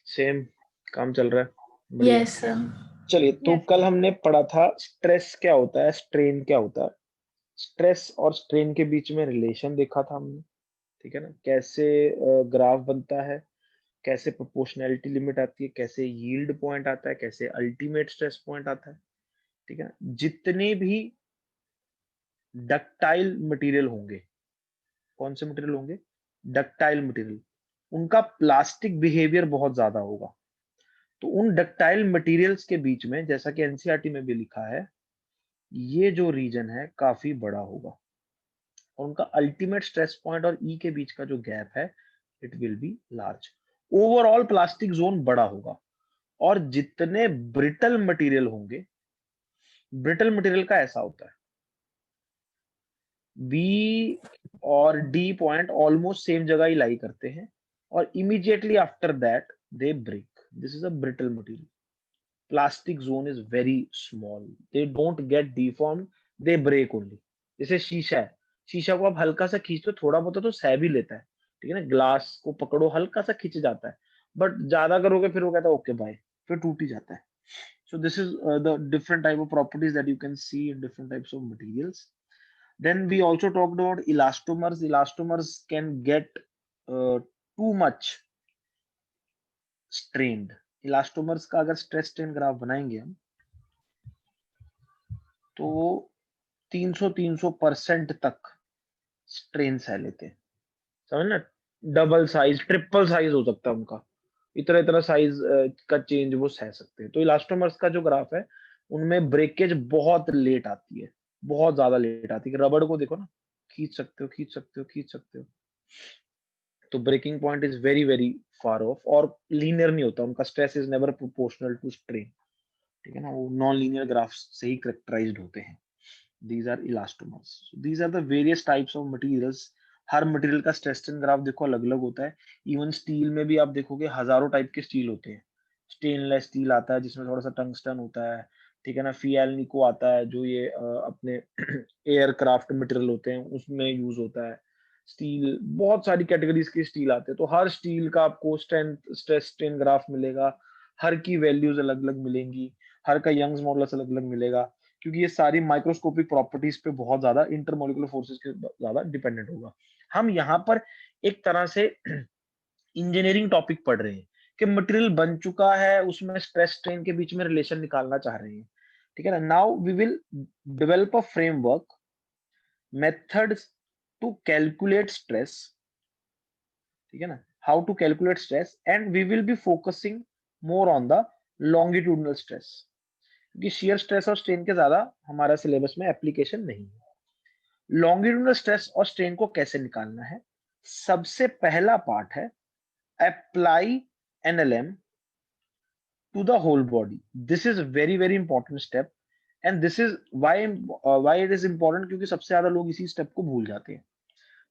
Same काम चल रहा है, बढ़िया। Yes sir. चलिए, तो यस। कल हमने पढ़ा था स्ट्रेस क्या होता है, स्ट्रेन क्या होता है। स्ट्रेस और स्ट्रेन के बीच में रिलेशन देखा था हमने, ठीक है ना, कैसे ग्राफ बनता है, कैसे प्रोपोर्शनैलिटी लिमिट आती है, कैसे यील्ड पॉइंट आता है, कैसे अल्टीमेट स्ट्रेस पॉइंट आता है, ठीक है ना। जितने भी डक्टाइल मटेरियल होंगे, कौन से मटेरियल होंगे, डक्टाइल मटेरियल, उनका प्लास्टिक बिहेवियर बहुत ज्यादा होगा। तो उन डक्टाइल मटेरियल्स के बीच में, जैसा कि एनसीईआरटी में भी लिखा है, ये जो रीजन है काफी बड़ा होगा, और उनका अल्टीमेट स्ट्रेस पॉइंट और ई के बीच का जो गैप है, it will be large. Overall plastic zone बड़ा होगा, और जितने ब्रिटल मटेरियल होंगे, ब्रिटल मटेरियल का ऐसा होता है, बी और डी पॉइंट ऑलमोस्ट सेम जगह ही लाई करते हैं, और immediately after that they break. This is a brittle material. Plastic zone is very small, they don't get deformed, they break only. जैसे शीशा है, शीशा को आप हल्का सा खींचते हो, थोड़ा बहुत तो सह भी लेता है, ठीक है ना। ग्लास को पकड़ो, हल्का सा खींच जाता है, बट ज्यादा करोगे फिर वो कहता है ओके बाय, फिर टूट ही जाता है। So this is the different type of properties that you can see in different types of materials. Then we also talked about elastomers. Elastomers can get too much strained. Elastomers का अगर stress strain graph बनाएंगे हम, तो वो 300-300% तक strain सह लेते हैं, समझ ना। डबल साइज, ट्रिपल साइज हो सकता है उनका, इतना इतना साइज का चेंज वो सह सकते हैं। तो इलास्टोमर्स का जो ग्राफ है, उनमें ब्रेकेज बहुत लेट आती है, बहुत ज्यादा लेट आती है। रबड़ को देखो ना, खींच सकते हो, खींच सकते हो, खींच सकते हो, तो breaking point is very very far off, और लीनियर नहीं होता उनका, stress is never proportional to strain, ठीक है ना। वो नॉन लीनियर ग्राफ से ही करेक्टराइज्ड होते हैं। These are elastomers. So these are the various types of materials. Her material का स्ट्रेस स्ट्रेन ग्राफ देखो अलग अलग होता है। इवन स्टील में भी आप देखोगे हजारों टाइप के स्टील होते हैं। स्टेनलेस स्टील आता है जिसमें थोड़ा सा टंगस्टन होता है, ठीक है ना। फियालनिको आता है जो ये अपने एयरक्राफ्ट मटेरियल होते हैं उसमें यूज होता है। स्टील, बहुत सारी कैटेगरीज के स्टील आते हैं, तो हर स्टील का आपको स्ट्रेंथ स्ट्रेस स्ट्रेन ग्राफ मिलेगा। हर की वैल्यूज अलग अलग मिलेंगी, हर का यंग्स मॉडुलस अलग अलग मिलेगा, क्योंकि ये सारी माइक्रोस्कोपिक प्रॉपर्टीज पे बहुत ज्यादा, इंटरमोलिकुलर फोर्सेस के ज्यादा डिपेंडेंट होगा। हम यहाँ पर एक तरह से इंजीनियरिंग टॉपिक पढ़ रहे हैं कि मटेरियल बन चुका है, उसमें स्ट्रेस स्ट्रेन के बीच में रिलेशन निकालना चाह रहे हैं, ठीक है ना। Now we will develop a framework, methods to calculate stress, ठीक है ना, how to calculate stress, and we will be focusing more on the longitudinal stress, क्योंकि शियर स्ट्रेस और स्ट्रेन के ज्यादा हमारा सिलेबस में एप्लीकेशन नहीं है। लॉन्गिट्यूडनल स्ट्रेस और स्ट्रेन को कैसे निकालना है, सबसे पहला पार्ट है apply NLM to the whole body. This is very very important step, and this is why it is important, क्योंकि सबसे ज्यादा लोग इसी स्टेप को भूल जाते हैं।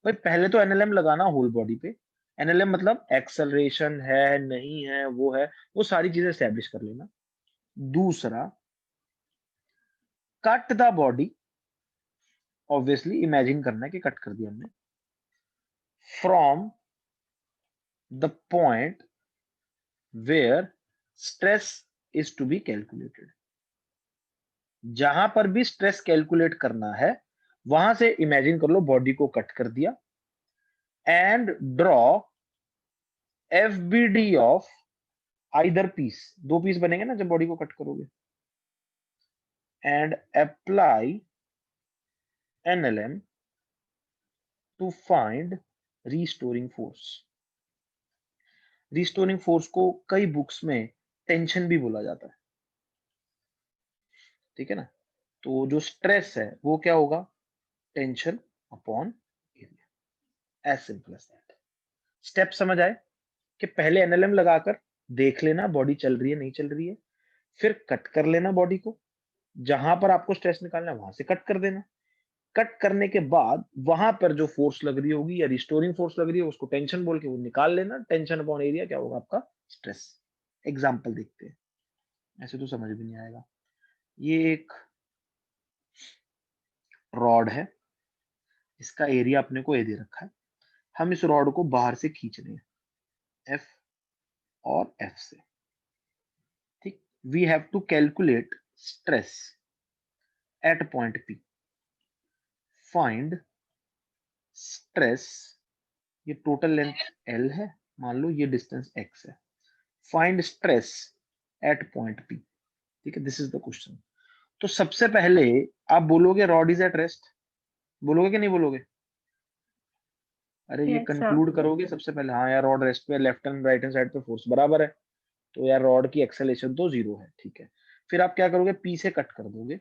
भाई पहले तो एनएलएम लगाना होल बॉडी पे। एनएलएम मतलब एक्सेलरेशन है नहीं है, वो है, वो सारी चीजें एस्टेब्लिश कर लेना। दूसरा, cut the body. Obviously imagine करना है कि कट कर दिया हमने, from the point where stress is to be calculated. जहां पर भी स्ट्रेस कैलकुलेट करना है, वहां से इमेजिन कर लो बॉडी को कट कर दिया, and draw F B D of either piece. दो पीस बनेंगे ना जब बॉडी को कट करोगे, and apply NLM to find restoring force. Restoring force को कई बुक्स में टेंशन भी बोला जाता है, ठीक है ना। तो जो स्ट्रेस है वो क्या होगा, tension upon area, as simple as that. Step समझ आए कि पहले एनएलएम लगाकर देख लेना बॉडी चल रही है नहीं चल रही है, फिर कट कर लेना बॉडी को, जहां पर आपको स्ट्रेस निकालना है वहां से कट कर देना। कट करने के बाद वहां पर जो फोर्स लग रही होगी या रिस्टोरिंग फोर्स लग रही है उसको टेंशन बोल के वो निकाल लेना। टेंशन अपॉन एरिया क्या होगा आपका, स्ट्रेस। एग्जाम्पल देखते हैं, ऐसे तो समझ भी नहीं आएगा। ये एक रॉड है, इसका एरिया अपने को ए दे रखा है, हम इस रॉड को बाहर से खींच रहे हैं, एफ और F से, ठीक। We have to calculate stress at point P, find stress, ये टोटल लेंथ L है, मान लो ये डिस्टेंस X है, find stress at point P, ठीक है। This is the question. तो सबसे पहले आप बोलोगे रॉड इज एट रेस्ट, बोलोगे कि नहीं बोलोगे? अरे ये Yes, sir. कंक्लूड करोगे सबसे पहले, हाँ यार रॉड रेस्ट पे, left and right hand side पे फोर्स बराबर है, तो यार रॉड की एक्सेलेरेशन तो 0 है, ठीक है। फिर आप क्या करोगे, पी से कट कर दोगे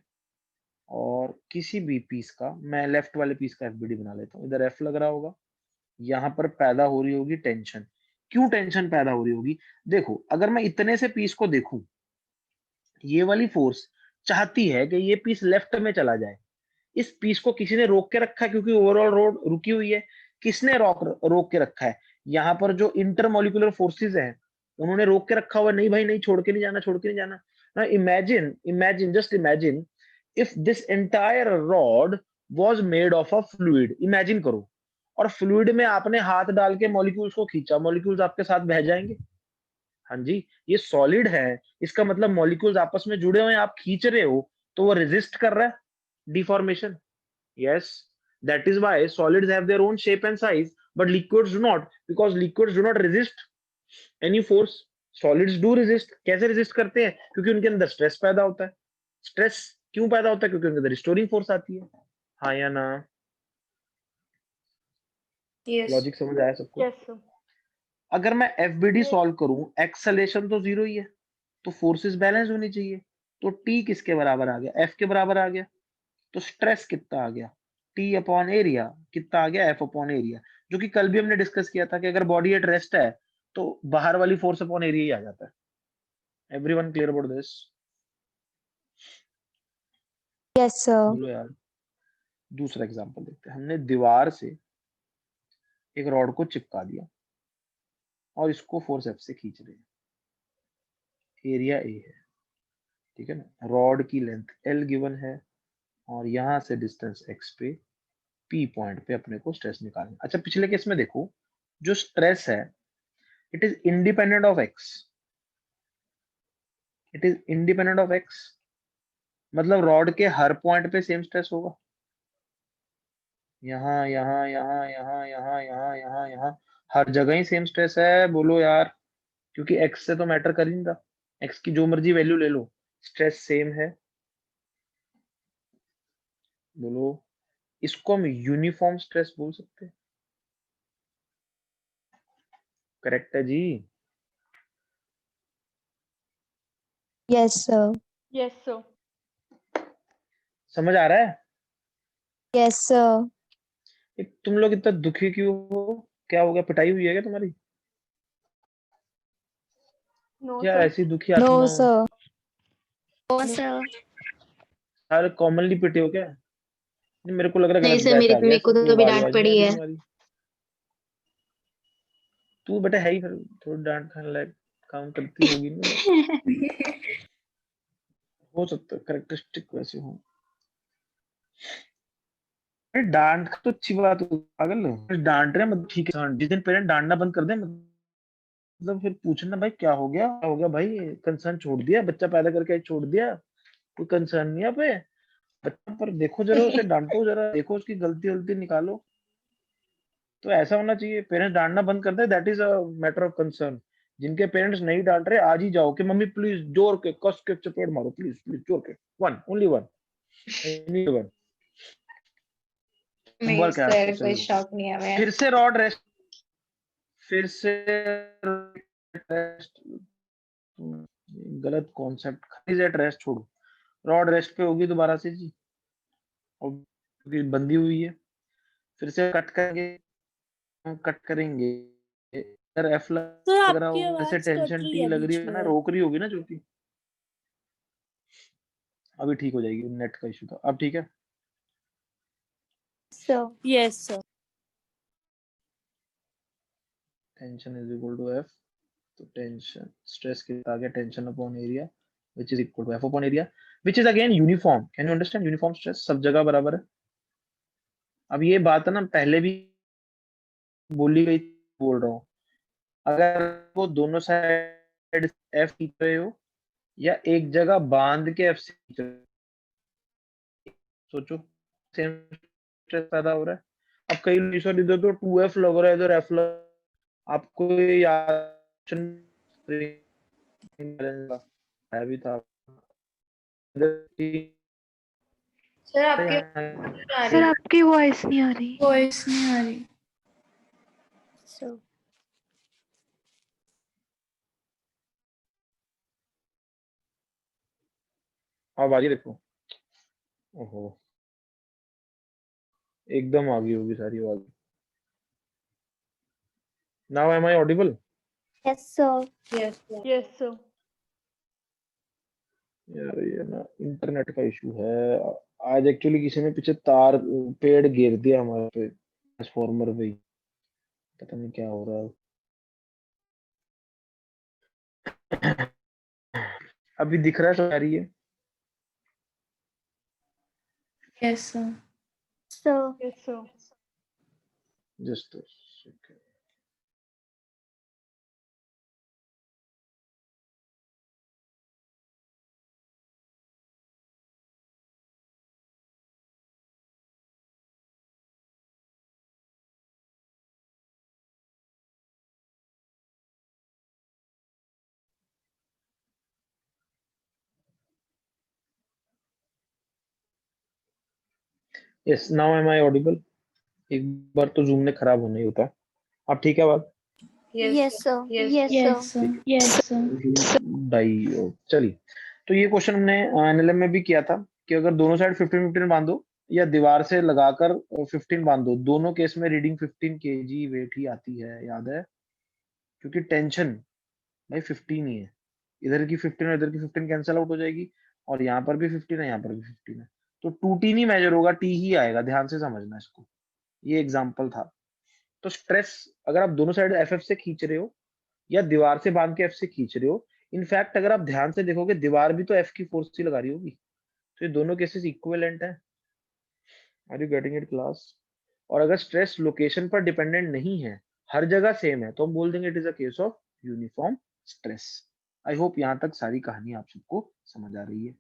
और किसी भी पीस का, मैं लेफ्ट वाले पीस का एफबीडी बना लेता हूँ, इधर एफ लग रहा होगा, यहाँ पर पैदा हो रही होगी टेंशन। क्यों टेंशन पैदा हो रही होगी? देखो अगर मैं इतने से पीस को देखूं, ये वाली फोर्स चाहती है कि ये पीस लेफ्ट में चला जाए, इस पीस को किसी ने रोक के रखा है क्योंकि ओवरऑल रोड रुकी हुई है। किसने रोक के रखा है? यहाँ पर जो इंटरमोलिकुलर फोर्सेस हैं उन्होंने रोक के रखा हुआ, नहीं भाई नहीं, छोड़ के नहीं जाना, छोड़ के नहीं जाना ना। Imagine imagine just imagine if this entire rod was made of a fluid, imagine करो, और फ्लूइड में आपने हाथ डाल के मॉलिक्यूल्स को खींचा, मॉलिक्यूल्स आपके साथ बह जाएंगे। हाँ जी, ये सॉलिड है, इसका मतलब मॉलिक्यूल्स आपस में जुड़े हुए हैं, आप खींच रहे हो तो वो रेजिस्ट कर रहा है deformation. Yes, that is why solids have their own shape and size, but liquids do not, because liquids do not resist any force. Solids do resist. कैसे resist करते हैं? क्योंकि उनके अंदर स्ट्रेस पैदा होता है। स्ट्रेस क्यों पैदा होता है? क्योंकि उनके अंदर रिस्टोरिंग फोर्स आती है। हाँ या ना? Yes. लॉजिक समझ आया सबको? Yes, sir. अगर मैं एफबीडी सॉल्व करूं, एक्सेलेरेशन तो 0 ही है, तो फोर्सेस बैलेंस होनी चाहिए। तो टी किसके बराबर आ गया? एफ के बराबर आ गया। तो स्ट्रेस कितना आ गया? T upon area. कितना आ गया? एफ अपॉन एरिया, जो कि कल भी हमने डिस्कस किया था कि अगर बॉडी एट रेस्ट है तो बाहर वाली फोर्स अपॉन एरिया ही आ जाता है। Everyone clear about this? Yes, sir. बोलो यार। दूसरा एग्जांपल देखते हैं। हमने दीवार से एक रॉड को चिपका दिया और इसको फोर्स एफ से खींच रहे हैं। एरिया ए है, ठीक है ना। रॉड की लेंथ एल गिवन है और यहां से डिस्टेंस एक्स पे पी पॉइंट पे अपने को स्ट्रेस निकालना। अच्छा पिछले केस में देखो, जो स्ट्रेस है it is independent of x, it is independent of x, मतलब रॉड के हर पॉइंट पे सेम स्ट्रेस होगा। यहाँ यहाँ यहाँ यहाँ यहाँ यहाँ यहाँ यहाँ हर जगह ही सेम स्ट्रेस है। बोलो यार, क्योंकि एक्स से तो मैटर कर ही नहीं रहा, एक्स की जो मर्जी वैल्यू ले लो, स्ट्रेस सेम है। बोलो, इसको हम यूनिफॉर्म स्ट्रेस बोल सकते हैं। करेक्ट है जी? Yes, sir. Yes, sir. समझ आ रहा है? Yes, sir. तुम लोग इतना दुखी क्यों हो? क्या हो गया? पिटाई हुई है क्या तुम्हारी? No, या sir. ऐसी दुखी No, आत्मा हो? sir. ओ सर। यार कॉमनली पिटे हो क्या? नहीं, मेरे को लग रहा है नहीं गलत सर, बैच आ गया, मेरे को ऐसे कोई तो अभी आवाज डांट आवाज नहीं आ पड़ी रही है। तुम्हारी। तू बेटा है ही, फिर थोड़ी डांट खाने लायक काम करती होगी ना। हो सकता है करेक्टरिस्टिक वैसे हो। अरे डांट तो अच्छी बात है, पागल डांट रहे हैं मतलब ठीक है। जिस दिन पेरेंट डांटना बंद कर दे, मतलब फिर पूछना भाई क्या हो गया, क्या हो गया भाई, कंसर्न छोड़ दिया, बच्चा पैदा करके छोड़ दिया, कोई कंसर्न नहीं है पे बच्चा पर। देखो जरा उसे डांटो, जरा देखो उसकी गलती गलती निकालो। तो ऐसा होना चाहिए, पेरेंट्स डांटना बंद कर दे, that is a matter of concern. जिनके पेरेंट्स नहीं डांट रहे, आज ही जाओ कि मम्मी प्लीज जोर के कस के चपेट मारो, प्लीज प्लीज जोर के, one only one, any one. नहीं होमवर्क है आज तो, सर, कोई चलो शौक नहीं है हमें। फिर से रॉड रेस्ट, फिर से रेस्ट, गलत कॉन्सेप्ट। खाली एट रेस्ट छोड़ो, रॉड रेस्ट पे होगी दोबारा से जी, और क्योंकि बंधी हुई है। फिर से कट करेंगे, कट करेंगे, अगर एफ सर लग रहा आपकी होगा, ऐसे आवाज कट टेंशन रही टी है लग रही बीच है ना, में। रोक रही होगी ना ज्योति। अभी ठीक हो जाएगी, नेट का इशू था, अब ठीक है। Sir. Yes sir. Tension is equal to F, तो टेंशन स्ट्रेस कितना आ गया, tension upon area which is equal to f upon area, which is again uniform. Can you understand? Uniform stress सब जगह बराबर है। अब ये बात है ना पहले भी बोली गई, बोल रहा हूँ, अगर वो दोनों साइड एफ खींच रहे हो या एक जगह बांध के एफ से खींच रहे हो, सोचो सेम स्ट्रेस पैदा हो रहा है। अब कई लोग इधर तो 2f लग रहा है, इधर f लग, आपको ये याद है भी था सर आपके आ सर रही आपकी वॉइस नहीं आ रही। वॉइस नहीं आ रही। So, अब आ रही है, देखो। ओहो, एकदम आ गई होगी सारी आवाज। Now am I audible? yes, sir. Yes yes sir. यार ये ना इंटरनेट का इशू है। आज एक्चुअली किसी ने पीछे तार पेड़ गिर दिया हमारे पे, ट्रांसफार्मर पे ही। पता नहीं क्या हो रहा है। अभी दिख रहा है तो आ रही है। Yes sir. So, yes sir. Just yes, now am I audible? एक बार तो जूम ने खराब होना ही होता। अब ठीक है बात? yes, sir. Yes sir. Yes sir. डाई चलिए। तो ये क्वेश्चन हमने एनएलएम में भी किया था कि अगर दोनों साइड 15-15 बांधो या दीवार से लगाकर 15 बांधो, दोनों केस में रीडिंग 15 केजी वेट ही आती है, याद है? क्योंकि टेंशन भाई 15 ही है। इधर की 15 और इधर की 15 कैंसिल आउट हो जाएगी, और यहाँ पर भी 15 है, यहाँ पर भी 15 है, तो 2t नहीं मेजर होगा, टी ही आएगा। ध्यान से समझना इसको, ये एग्जाम्पल था। तो स्ट्रेस अगर आप दोनों साइड एफ से खींच रहे हो या दीवार से बांध के एफ से खींच रहे हो, इनफैक्ट अगर आप ध्यान से देखोगे दीवार भी तो एफ की फोर्स ही लगा रही होगी, तो ये दोनों केसेस इक्विवेलेंट है। Are you getting it class? और अगर स्ट्रेस लोकेशन पर डिपेंडेंट नहीं है, हर जगह सेम है, तो हम बोल देंगे it is a case of uniform stress. I hope यहाँ तक सारी कहानी आप सबको समझ आ रही है।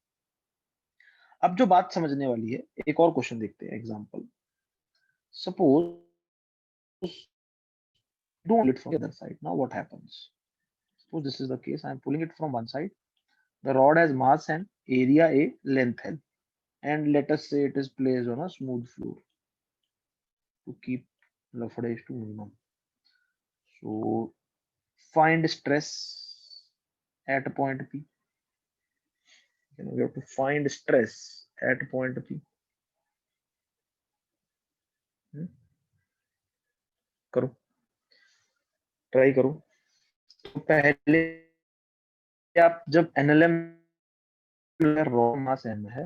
अब जो बात समझने वाली है, एक और क्वेश्चन देखते हैं, example. Suppose don't pull it from the other side. Now what happens? Suppose this is the case. I am pulling it from one side. The rod has mass and area A, length L, and let us say it is placed on a smooth floor to keep lafades to minimum. So find stress at point P. We have to find stress at point P. करो, try करो। तो पहले आप जब NLM rod मास M है,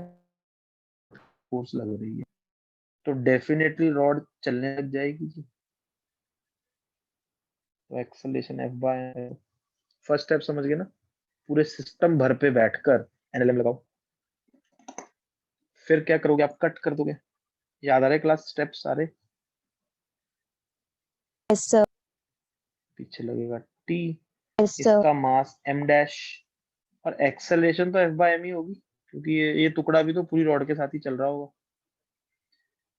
force लग रही है, तो डेफिनेटली रॉड चलने लग जाएगी जी। तो acceleration F by, first step समझ गए ना? पूरे सिस्टम भर पे बैठकर एनएलएम लगाओ। फिर क्या करोगे? आप कट कर दोगे। याद आ रहे क्लास स्टेप्स सारे? Yes, sir. पीछे लगेगा टी, Yes, sir. इसका मास एम डैश, और एक्सेलरेशन तो एफ बाय एम ही होगी, क्योंकि ये टुकड़ा भी तो पूरी रॉड के साथ ही चल रहा होगा।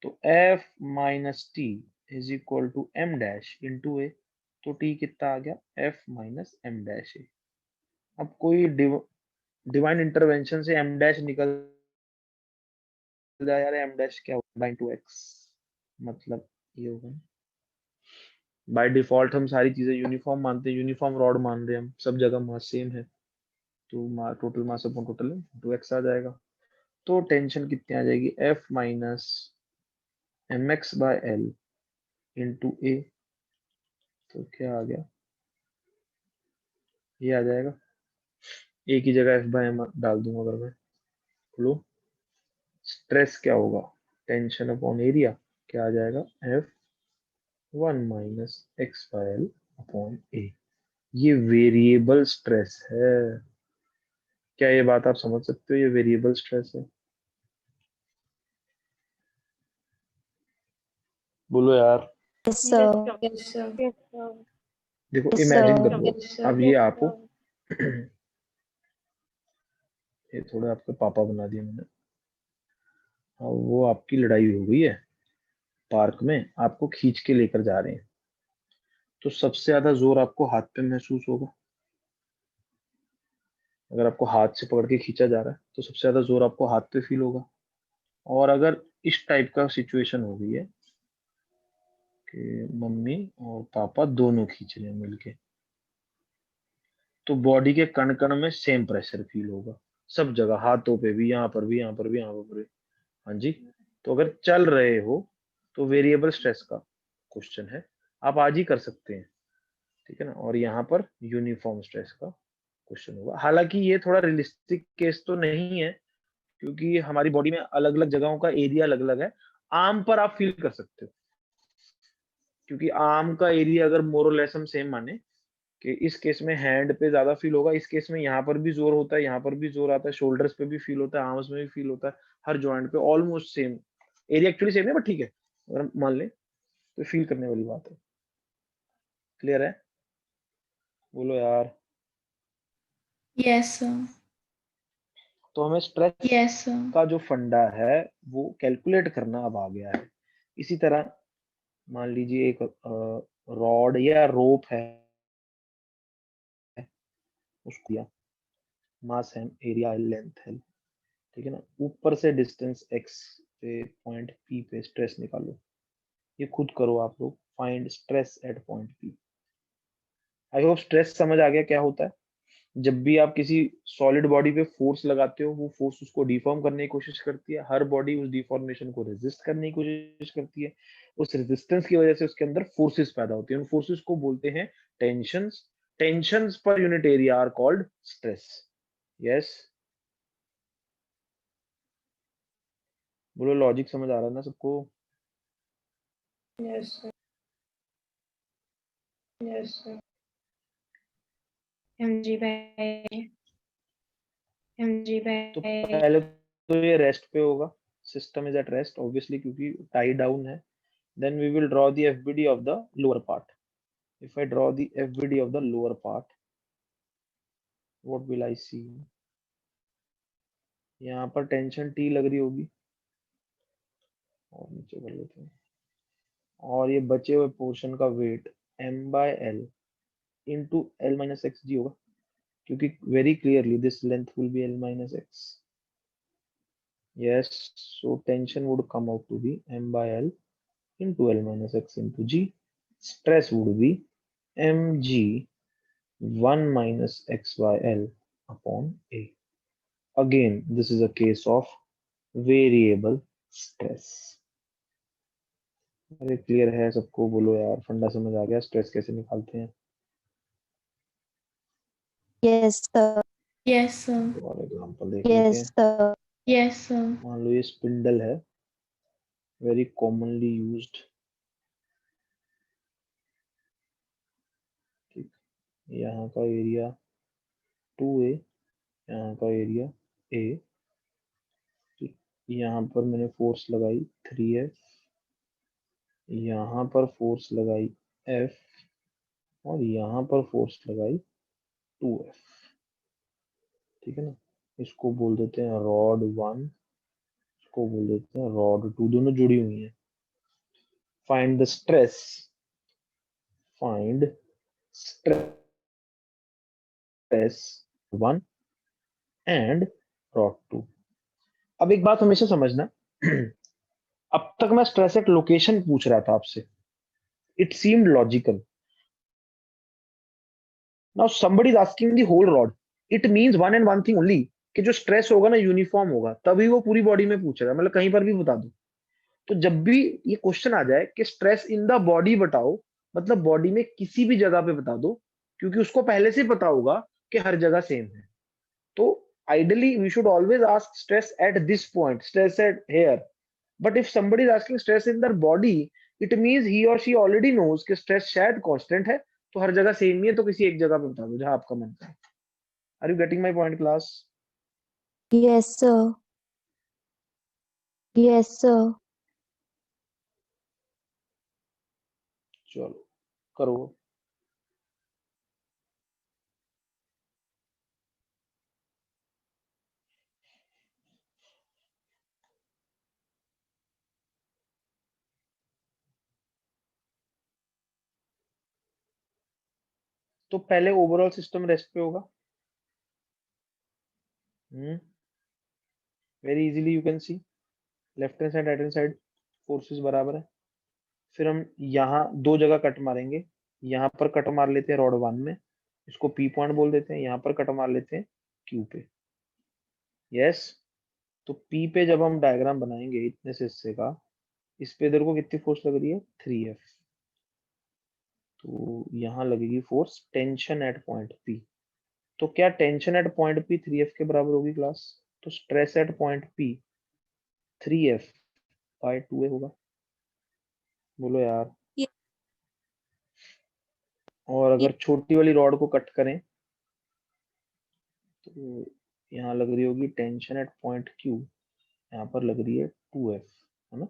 तो F minus T is equal to M dash into A. तो टी कितना आ गया? F minus M dash A. अब कोई डिवाइन इंटरवेंशन से एम डैश निकल जाए, यार एम डैश क्या होगा? टू एक्स, मतलब ये होगा। बाय डिफॉल्ट हम सारी चीजें यूनिफॉर्म मानते हैं, यूनिफॉर्म रॉड मान रहे हैं हम, सब जगह मास सेम है, तो total mass upon total two X आ जाएगा। तो टेंशन कितनी आ जाएगी? F minus M X by L into A. तो क्या आ गया? ये आ जाएगा। ए की जगह एफ बाय एम डाल दूंगा अगर मैं, लो स्ट्रेस क्या होगा? टेंशन अपॉन एरिया, क्या आ जाएगा? F 1 minus x by L upon A. ये वेरिएबल स्ट्रेस है। क्या ये बात आप समझ सकते हो? ये वेरिएबल स्ट्रेस है। बोलो यार। Yes, sir. Yes sir. देखो Yes, इमेजिन sir. कर लो, अब ये आप हो, ये थोड़े आपके पापा बना दिए मैंने। हाँ, वो आपकी लड़ाई हो गई है पार्क में, आपको खींच के लेकर जा रहे हैं, तो सबसे ज्यादा जोर आपको हाथ पे महसूस होगा। अगर आपको हाथ से पकड़ के खींचा जा रहा है तो सबसे ज्यादा जोर आपको हाथ पे फील होगा। और अगर इस टाइप का सिचुएशन हो गई है कि मम्मी और पापा दोनों खींच रहे हैं मिलके, तो बॉडी के कण कण में सेम प्रेशर फील होगा, सब जगह, हाथों पे भी, यहाँ पर भी, यहाँ पर भी, यहाँ पर भी। हाँ जी। तो अगर चल रहे हो तो वेरिएबल स्ट्रेस का क्वेश्चन है, आप आज ही कर सकते हैं, ठीक है ना। और यहाँ पर यूनिफॉर्म स्ट्रेस का क्वेश्चन होगा। हालांकि ये थोड़ा रियलिस्टिक केस तो नहीं है, क्योंकि हमारी बॉडी में अलग अलग जगहों का एरिया अलग अलग है। आर्म पर आप फील कर सकते हो, क्योंकि आर्म का एरिया अगर मोरलेस हम सेम माने कि इस केस में हैंड पे ज्यादा फील होगा, इस केस में यहाँ पर भी जोर होता है, यहाँ पर भी जोर आता है, शोल्डर्स पे भी फील होता है, आर्म्स में भी फील होता है, हर जॉइंट पे almost same area, actually same है बट ठीक है, अगर हम मान लें तो फील करने वाली बात है। क्लियर है? बोलो यार। Yes, sir. तो हमें स्ट्रेस Yes, sir. का जो फंडा है वो कैलकुलेट करना अब आ गया है। इसी तरह मान लीजिए एक रॉड या रोप है, उसको दिया मास है, एरिया है, लेंथ है, ठीक है ना। ऊपर से डिस्टेंस x पे पॉइंट P पे स्ट्रेस निकालो। ये खुद करो आप लोग, find stress at point P। I hope stress समझ आ गया क्या होता है। जब भी आप किसी सॉलिड बॉडी पे फोर्स लगाते हो, वो फोर्स उसको डिफॉर्म करने की कोशिश करती है, हर बॉडी उस डिफॉर्मेशन को रेजिस्ट करने की कोशिश करती है, उस रेजिस्टेंस की वजह से उसके अंदर फोर्सेस पैदा होती है, उन फोर्सेस को बोलते हैं टेंशंस। टेंशंस पर unit area are called stress. Yes, बोलो लॉजिक समझ आ रहा है ना सबको? Yes, sir. Yes, sir. MG भाई, MG तो भाई. पहले तो ये रेस्ट पे होगा, system is at rest obviously, क्योंकि टाई डाउन है। Then we will draw the FBD of the lower part. If I draw the FBD of the lower part, what will I see? यहाँ पर tension T लग रही होगी, और नीचे कर लेते हैं, और ये बचे हुए पोर्शन का weight m/l into l minus x g होगा, क्योंकि very clearly this length will be l minus x. Yes, so tension would come out to be m/l into L minus x into G. Stress would be mg 1 minus x by L upon A. Again, this is a case of variable stress. अरे clear है सबको? बोलो यार, फंडा समझ आ गया, stress कैसे निकालते हैं? Yes, sir. Yes, sir. तो और एग्जांपल देख लेते Yes, हैं। sir. Yes, sir. मान लो ये स्पिंडल है, वेरी कॉमनली यूज्ड, ठीक। यहाँ का एरिया 2a, यहाँ का एरिया a, ठीक। यहाँ पर मैंने फोर्स लगाई 3f, यहाँ पर फोर्स लगाई F, और यहाँ पर फोर्स लगाई 2F, ठीक है ना। इसको बोल देते हैं रॉड 1, इसको बोल देते हैं रॉड 2, दोनों जुड़ी हुई हैं। Find the stress, find stress 1 and rod 2। अब एक बात हमेशा समझना, अब तक मैं स्ट्रेस एट लोकेशन पूछ रहा था आपसे, it seemed logical. Now somebody is asking the whole rod, it means one and one thing only, कि जो स्ट्रेस होगा ना यूनिफॉर्म होगा, तभी वो पूरी बॉडी में पूछेगा, मतलब कहीं पर भी बता दो। तो जब भी ये क्वेश्चन आ जाए कि स्ट्रेस इन द बॉडी बताओ, मतलब बॉडी में किसी भी जगह पे बता दो, क्योंकि उसको पहले से पता होगा कि हर जगह सेम है। तो ideally we should always ask stress at this point, stress at here. But if somebody is asking stress in the body, it means he और शी ऑलरेडी नोज कि स्ट्रेस शायद कांस्टेंट है, तो हर जगह सेम ही है, तो किसी एक जगह पे बता दो जहां आपका मन है। Are you getting my point class? Yes, sir. Yes, sir. चलो करो। तो पहले ओवरऑल सिस्टम रेस्ट पे होगा। Very easily you can see left hand side right hand side forces बराबर है। फिर हम यहाँ दो जगह कट मारेंगे, यहाँ पर कट मार लेते हैं रॉड 1 में, इसको पी पॉइंट बोल देते हैं, यहाँ पर कट मार लेते हैं क्यू पे। यस, तो पी पे जब हम डायग्राम बनाएंगे इतने से हिस्से का, इस पे इधर को कितनी फोर्स लग रही है 3F, तो यहाँ लगेगी force tension eight point P. तो क्या tension eight point P 3F के बराबर होगी क्लास? तो stress at point P 3F by 2A होगा। बोलो यार। Ye- और अगर छोटी वाली रॉड को कट करें तो यहाँ लग रही होगी टेंशन एट पॉइंट Q, यहाँ पर लग रही है 2F, है ना,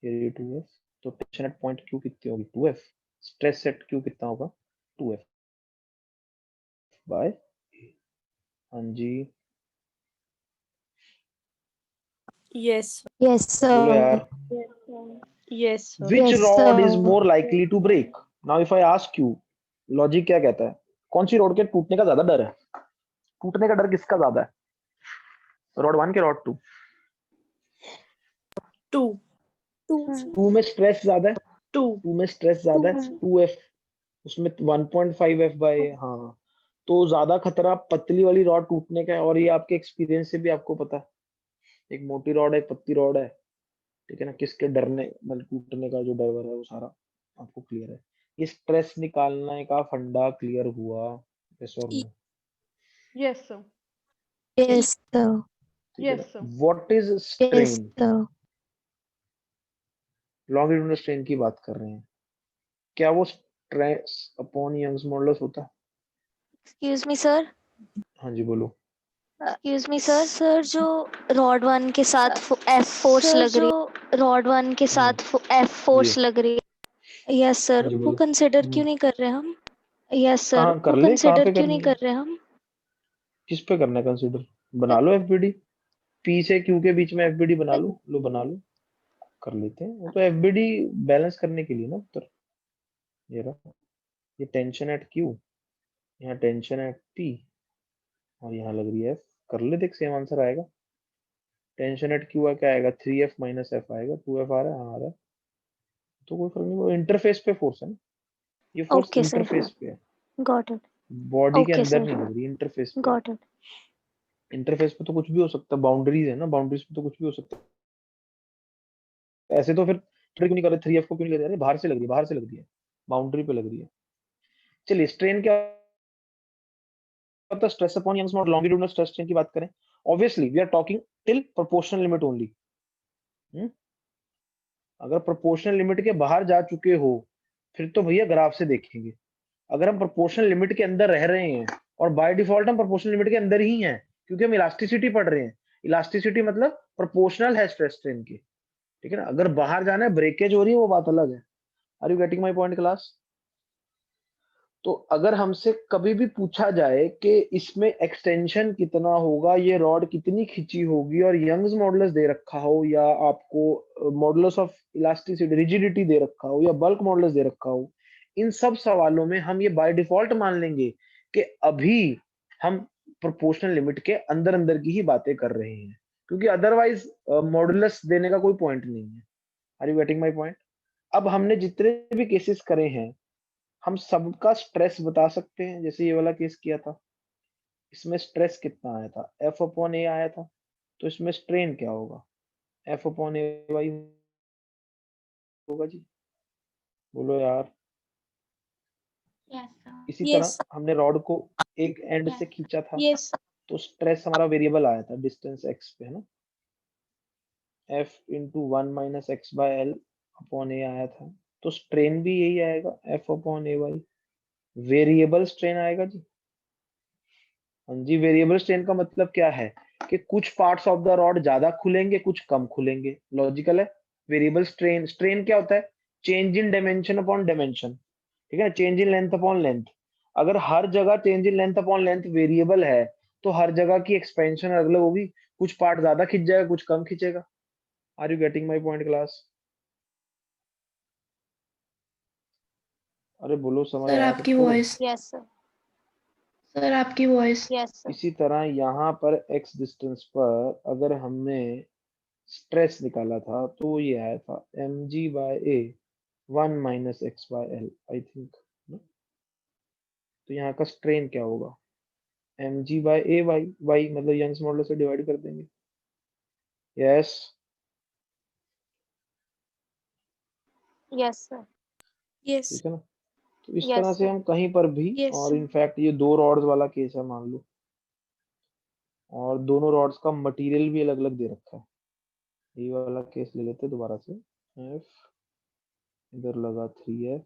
ये 2F। तो टेंशन एट पॉइंट Q कितनी होगी 2F, स्ट्रेस एट Q कितना होगा 2F बाय। हाँ जी, Yes, Yes, बोलो sir. यार। yes, sir. Which Yes, rod is sir. more likely to break? Now if I ask you, logic क्या कहता है, कौन सी रॉड के टूटने का ज्यादा डर है? टूटने का डर किसका ज्यादा है, रॉड 1 के रॉड 2? 2, 2 में स्ट्रेस ज्यादा है, 2. 2 में स्ट्रेस ज्यादा है, 2F, उसमें 1.5F बाय, हाँ, तो ज्यादा खतरा पतली वाली रॉड टूटने का है। और ये आपके एक्सपीरियंस से भी आपको पता है, एक मोटी रॉड है एक पतली रॉड है, ठीक है ना, किसके डरने मतलब टूटने का जो डर है वो सारा आपको क्लियर है। ये स्ट्रेस निकालने का फंडा क्लियर हुआ? यस और no? Yes, sir. Yes, sir. ठीक है Yes, sir. ना। What is Yes, strain? sir. Longitudinal strain की बात कर रहे हैं, क्या वो स्ट्रेस अपॉन यंग्स मॉडुलस होता है? Excuse me, sir. हाँ जी बोलो। Excuse me, sir. Sir, जो रॉड 1 के साथ F फोर्स लग रही है, रॉड 1 के साथ F फोर्स ये लग रही है, यस सर, हाँ जी वो बोलो। कंसिडर क्यों नहीं कर रहे हम? यस सर, कहाँ कर वो ले, कहाँ पे कंसिडर क्यों करनी नहीं है, कर रहे हम? किस पे करना है कंसीडर? बना लो एफबीडी, पी से क्यू के बीच में एफबीडी बना लो बना लो, कर लेते हैं। वो तो एफबीडी बैलेंस करने के लिए ना उत्तर। ये रहा, ये टेंशन एट क्यू, यहाँ टेंशन एट पी, और यहाँ लग रही है एफ। कर ले, देख सेम आंसर आएगा। टेंशन एट क्यू क्या आएगा 3F माइनस एफ आएगा, 2F आ रहा है, हाँ आ रहा है, तो कोई फर्क नहीं, वो इंटरफेस पे फोर्स है ना, ये फोर्स ओके सर, इंटरफेस पे है, गॉट इट। बॉडी के ओके अंदर सर, नहीं लग रही, इंटरफेस पे। Got it. इंटरफेस पे तो कुछ भी हो सकता है, बाउंड्रीज है ना, बाउंड्रीज पे तो कुछ भी हो सकता है। ऐसे तो फिर क्यों नहीं कर रहे 3F को क्यों नहीं कर रहे, बाहर से लग रही है, बाहर से लग रही है, बाउंड्री पे लग रही है। चलिए स्ट्रेन क्या होता है, stress upon Young's modulus longitudinal stress strain की बात करें, obviously we are talking till proportional limit only. अगर प्रोपोर्शनल लिमिट के बाहर जा चुके हो फिर तो भैया ग्राफ से देखेंगे। अगर हम प्रोपोर्शनल लिमिट के अंदर रह रहे हैं, और बाय डिफॉल्ट हम प्रोपोर्शनल लिमिट के अंदर ही हैं, क्योंकि हम इलास्टिसिटी पढ़ रहे हैं, इलास्टिसिटी मतलब प्रोपोर्शनल है स्ट्रेस स्ट्रेन की, ठीक है ना। अगर बाहर जाना है, ब्रेकेज हो रही है, वो बात अलग है। Are you getting my point class? तो अगर हमसे कभी भी पूछा जाए कि इसमें एक्सटेंशन कितना होगा, ये रॉड कितनी खिंची होगी, और यंग्स मॉडुलस दे रखा हो, या आपको मॉडुलस ऑफ इलास्टिसिटी रिजिडिटी दे रखा हो, या बल्क मॉडुलस दे रखा हो, इन सब सवालों में हम ये बाय डिफॉल्ट मान लेंगे कि अभी हम प्रोपोर्शनल लिमिट के अंदर अंदर की ही बातें कर रहे हैं, क्योंकि अदरवाइज मॉडुलस देने का कोई पॉइंट नहीं है। Are you getting my point? अब हमने जितने भी केसेस करे हैं, हम सबका स्ट्रेस बता सकते हैं। जैसे ये वाला केस किया था, इसमें स्ट्रेस कितना आया था, एफ अपॉन ए आया था, तो इसमें स्ट्रेन क्या होगा, एफ अपॉन ए वाई होगा जी। बोलो यार। Yes, sir. इसी Yes, तरह हमने रॉड को एक एंड से खींचा था, yes, तो स्ट्रेस हमारा वेरिएबल आया था डिस्टेंस एक्स पे, है ना, F into 1 minus x by L upon A आया था, तो स्ट्रेन भी यही आएगा, F upon A y, variable strain आएगा जी। हाँ जी, वेरिएबल स्ट्रेन का मतलब क्या है कि कुछ पार्ट्स ऑफ द रॉड ज्यादा खुलेंगे, कुछ कम खुलेंगे, लॉजिकल है। वेरिएबल स्ट्रेन, स्ट्रेन क्या होता है, change in dimension upon dimension, ठीक है, change in length upon length. अगर हर जगह change in length upon length variable है, तो हर जगह की एक्सपेंशन अलग होगी, कुछ पार्ट ज्यादा खिंच जाएगा, कुछ कम खिंचेगा। Are you getting my point class? अरे बोलो, समझ सर आया आपकी सबको? वॉइस, यस सर, सर आपकी वॉइस। यस सर, इसी तरह यहाँ पर x डिस्टेंस पर अगर हमने स्ट्रेस निकाला था तो वो ये आया था mg/a 1 minus x/l I think. तो यहाँ का स्ट्रेन क्या होगा? mg/a y मतलब यंग्स मॉडुलस से डिवाइड कर देंगे। Yes, yes sir, Yes. ठीक है ना? तो इस Yes, तरह से sir. हम कहीं पर भी, Yes, और sir. इनफैक्ट ये 2 रॉड्स वाला केस है मान लो, और दोनों रॉड्स का मटेरियल भी अलग अलग दे रखा है। ये वाला केस ले लेते हैं दोबारा से। F इधर लगा 3F,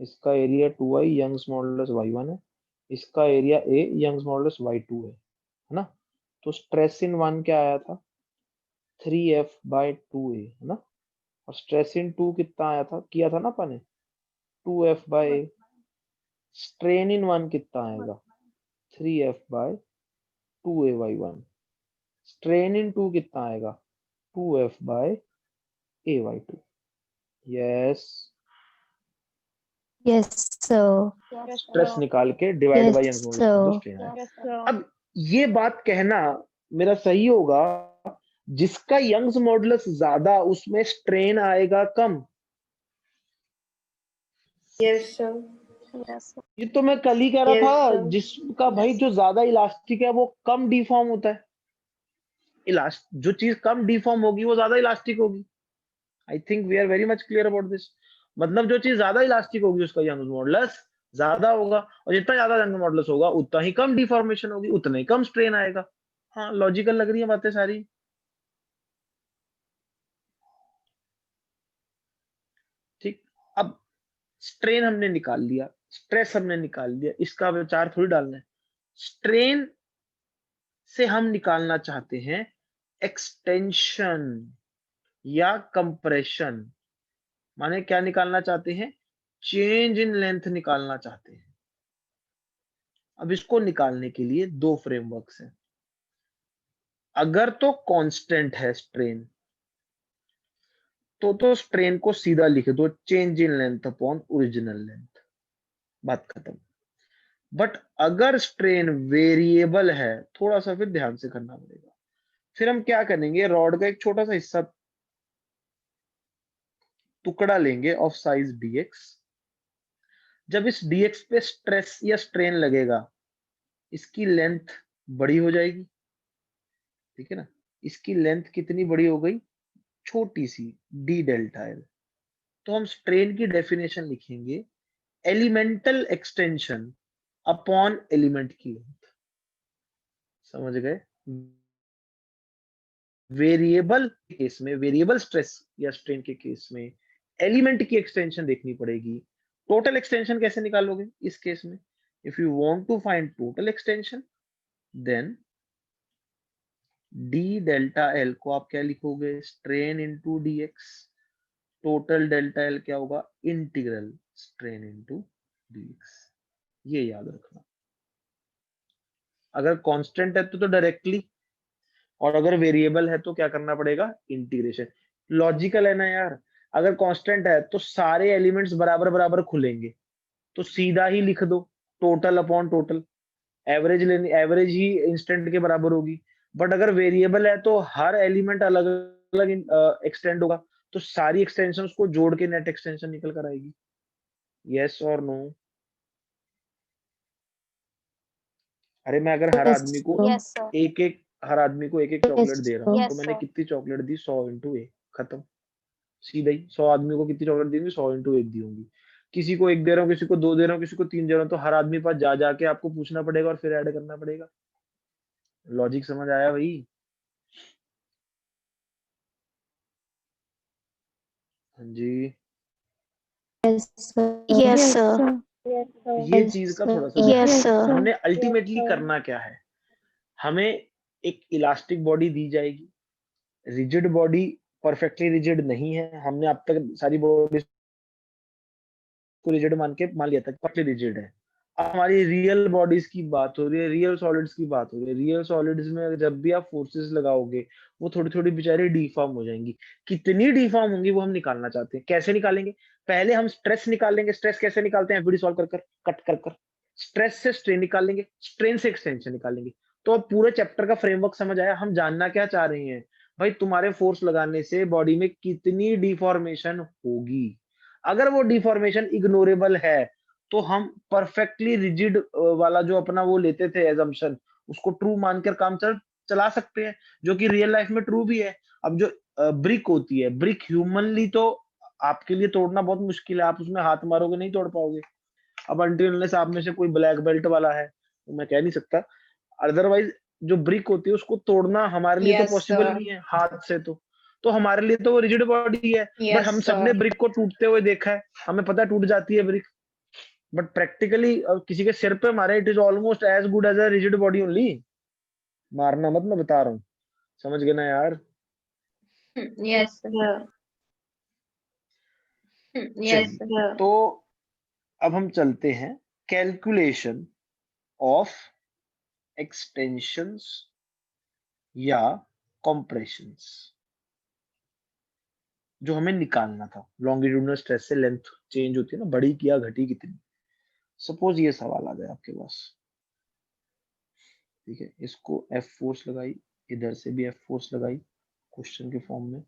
इसका area 2i Young's modulus y1 है, इसका area a Young's modulus y2 है ना? तो स्ट्रेस इन 1 क्या आया था? 3f/2a है ना? और स्ट्रेस इन 2 कितना आया था, किया था ना अपन ने, 2f/a। स्ट्रेन इन 1 कितना आएगा? 3f/2ay1। स्ट्रेन इन 2 कितना आएगा? 2f/ay2। Yes, Yes, sir. Yes, stress sir. निकाल के divide by Yes, Young's modulus कर दो, sir. स्ट्रेन आएगा। Yes, sir. अब ये बात कहना मेरा सही होगा, जिसका यंग्स मॉडुलस ज्यादा उसमें स्ट्रेन आएगा कम। Yes sir. yes sir, ये तो मैं कल ही कह रहा Yes, था, sir. जिसका भाई जो ज्यादा इलास्टिक है वो कम डिफॉर्म होता है। जो चीज कम डिफॉर्म होगी वो ज्यादा इलास्टिक होगी। I think we are very much clear about this. मतलब जो चीज ज्यादा इलास्टिक होगी उसका यंग्स मॉडुलस ज्यादा होगा, और जितना ज्यादा यंग्स मॉडुलस होगा उतना ही कम डिफॉर्मेशन होगी, उतना ही कम स्ट्रेन आएगा। हाँ, लॉजिकल लग रही है बातें सारी। ठीक, अब स्ट्रेन हमने निकाल लिया, स्ट्रेस हमने निकाल लिया, इसका विचार थोड़ी डालना है। स्ट्रेन से हम निकालना चाहते हैं एक्सटेंशन या कंप्रेशन। माने क्या निकालना चाहते हैं? चेंज इन लेंथ निकालना चाहते हैं। अब इसको निकालने के लिए 2 फ्रेमवर्क्स हैं। अगर तो कांस्टेंट है स्ट्रेन, तो स्ट्रेन को सीधा लिख दो change in length upon original length, बात खत्म। बट अगर स्ट्रेन वेरिएबल है, थोड़ा सा फिर ध्यान से करना पड़ेगा। फिर हम क्या करेंगे, रॉड का एक छोटा सा हिस्सा टुकड़ा लेंगे ऑफ साइज dx। जब इस dx पे स्ट्रेस या स्ट्रेन लगेगा, इसकी लेंथ बड़ी हो जाएगी, ठीक है ना? इसकी लेंथ कितनी बड़ी हो गई? छोटी सी, d डेल्टा एल। तो हम स्ट्रेन की डेफिनेशन लिखेंगे एलिमेंटल एक्सटेंशन अपॉन एलिमेंट की लेंथ। समझ गए? वेरिएबल केस में, वेरिएबल स्ट्रेस या स्ट्रेन के केस में एलिमेंट की एक्सटेंशन देखनी पड़ेगी। टोटल एक्सटेंशन कैसे निकालोगे इस केस में? If you want to find total extension, then d delta L को आप क्या लिखोगे? Strain into dx। Total delta L क्या होगा? Integral strain into dx। ये याद रखना। अगर कांस्टेंट है तो डायरेक्टली, और अगर वेरिएबल है तो क्या करना पड़ेगा? इंटीग्रेशन। लॉजिकल है ना यार? अगर कांस्टेंट है तो सारे एलिमेंट्स बराबर बराबर खुलेंगे, तो सीधा ही लिख दो टोटल अपॉन टोटल। एवरेज लेनी, एवरेज ही इंस्टेंट के बराबर होगी। बट अगर वेरिएबल है तो हर एलिमेंट अलग अलग एक्सटेंड होगा, तो सारी एक्सटेंशन को जोड़ के नेट एक्सटेंशन निकल कर आएगी। यस और नो? अरे मैं अगर हर Yes, आदमी को sir. yes sir, एक एक हर आदमी को एक एक चॉकलेट दे रहा हूँ, Yes, तो मैंने sir. कितनी चॉकलेट दी? 100 इंटू ए, खत्म। सीधा ही 100 आदमी को कितनी चॉकलेट दी होंगी? 100 इंटू 1 दी होंगी। किसी को 1 दे रहा हूँ, किसी को 2 दे रहा हूँ, किसी को 3 दे रहा हूँ, तो हर आदमी पास जा जाके आपको पूछना पड़ेगा और फिर ऐड करना पड़ेगा। लॉजिक समझ आया भाई? हाँ जी। Yes, sir. yes sir, Yes, sir. ये Yes, चीज का sir. थोड़ा सा yes ध्यान। sir, हमने Yes, अल्टीमेटली sir. करना क्या है? हमें एक इलास्टिक बॉडी दी जाएगी, रिजिड बॉडी परफेक्टली रिजिड नहीं है। हमने अब तक सारी बॉडी को रिजिड मान लिया था, परफेक्टली रिजिड है। अब हमारी रियल बॉडीज की बात हो रही है, रियल सॉलिड्स की बात हो रही है। रियल सॉलिड्स में जब भी आप फोर्सेस लगाओगे, वो थोड़ी थोड़ी बेचारी डिफॉर्म हो जाएंगी। कितनी डिफॉर्म होंगी वो हम निकालना चाहते हैं। कैसे निकालेंगे? पहले हम स्ट्रेस निकालेंगे। स्ट्रेस कैसे निकालते हैं, एफबीडी सॉल्व कर कर कट कर कर। स्ट्रेस से स्ट्रेन निकालेंगे, स्ट्रेन से एक्सटेंशन निकालेंगे। तो अब पूरे चैप्टर का फ्रेमवर्क समझ आया। हम जानना क्या चाह रहे हैं भाई, तुम्हारे फोर्स लगाने से बॉडी में कितनी डिफॉर्मेशन होगी। अगर वो डिफॉर्मेशन इग्नोरेबल है तो हम परफेक्टली रिजिड वाला जो अपना वो लेते थे एजम्पशन, उसको ट्रू मानकर काम चला सकते हैं, जो कि रियल लाइफ में ट्रू भी है। अब जो ब्रिक होती है, ब्रिक ह्यूमनली तो आपके लिए तोड़ना बहुत मुश्किल है, आप उसमें हाथ मारोगे नहीं तोड़ पाओगे। अब अनटिल आप में से कोई ब्लैक बेल्ट वाला है तो मैं कह नहीं सकता, अदरवाइज जो ब्रिक होती है उसको तोड़ना हमारे लिए तो Yes, पॉसिबल sir. नहीं है हाथ से। तो हमारे लिए तो वो रिजिड बॉडी है। बट Yes, हम sir. सबने ब्रिक को टूटते हुए देखा है, हमें पता है टूट जाती है ब्रिक। बट प्रैक्टिकली किसी के सिर पे मारे, it is almost as good as a rigid body only. मारना मत, मैं बता रहा हूँ, समझ गए ना यार। Yes, sir. Yes, चलिए, sir. तो अब हम चलते हैं कैलकुलेशन ऑफ एक्सटेंशंस या कॉम्प्रेशंस, जो हमें निकालना था। लॉन्गिट्यूडिनल स्ट्रेस से लेंथ चेंज होती है ना, बड़ी किया घटी कितनी। सपोज ये सवाल आ जाए आपके पास, ठीक है, इसको एफ फोर्स लगाई, इधर से भी एफ फोर्स लगाई, क्वेश्चन के फॉर्म में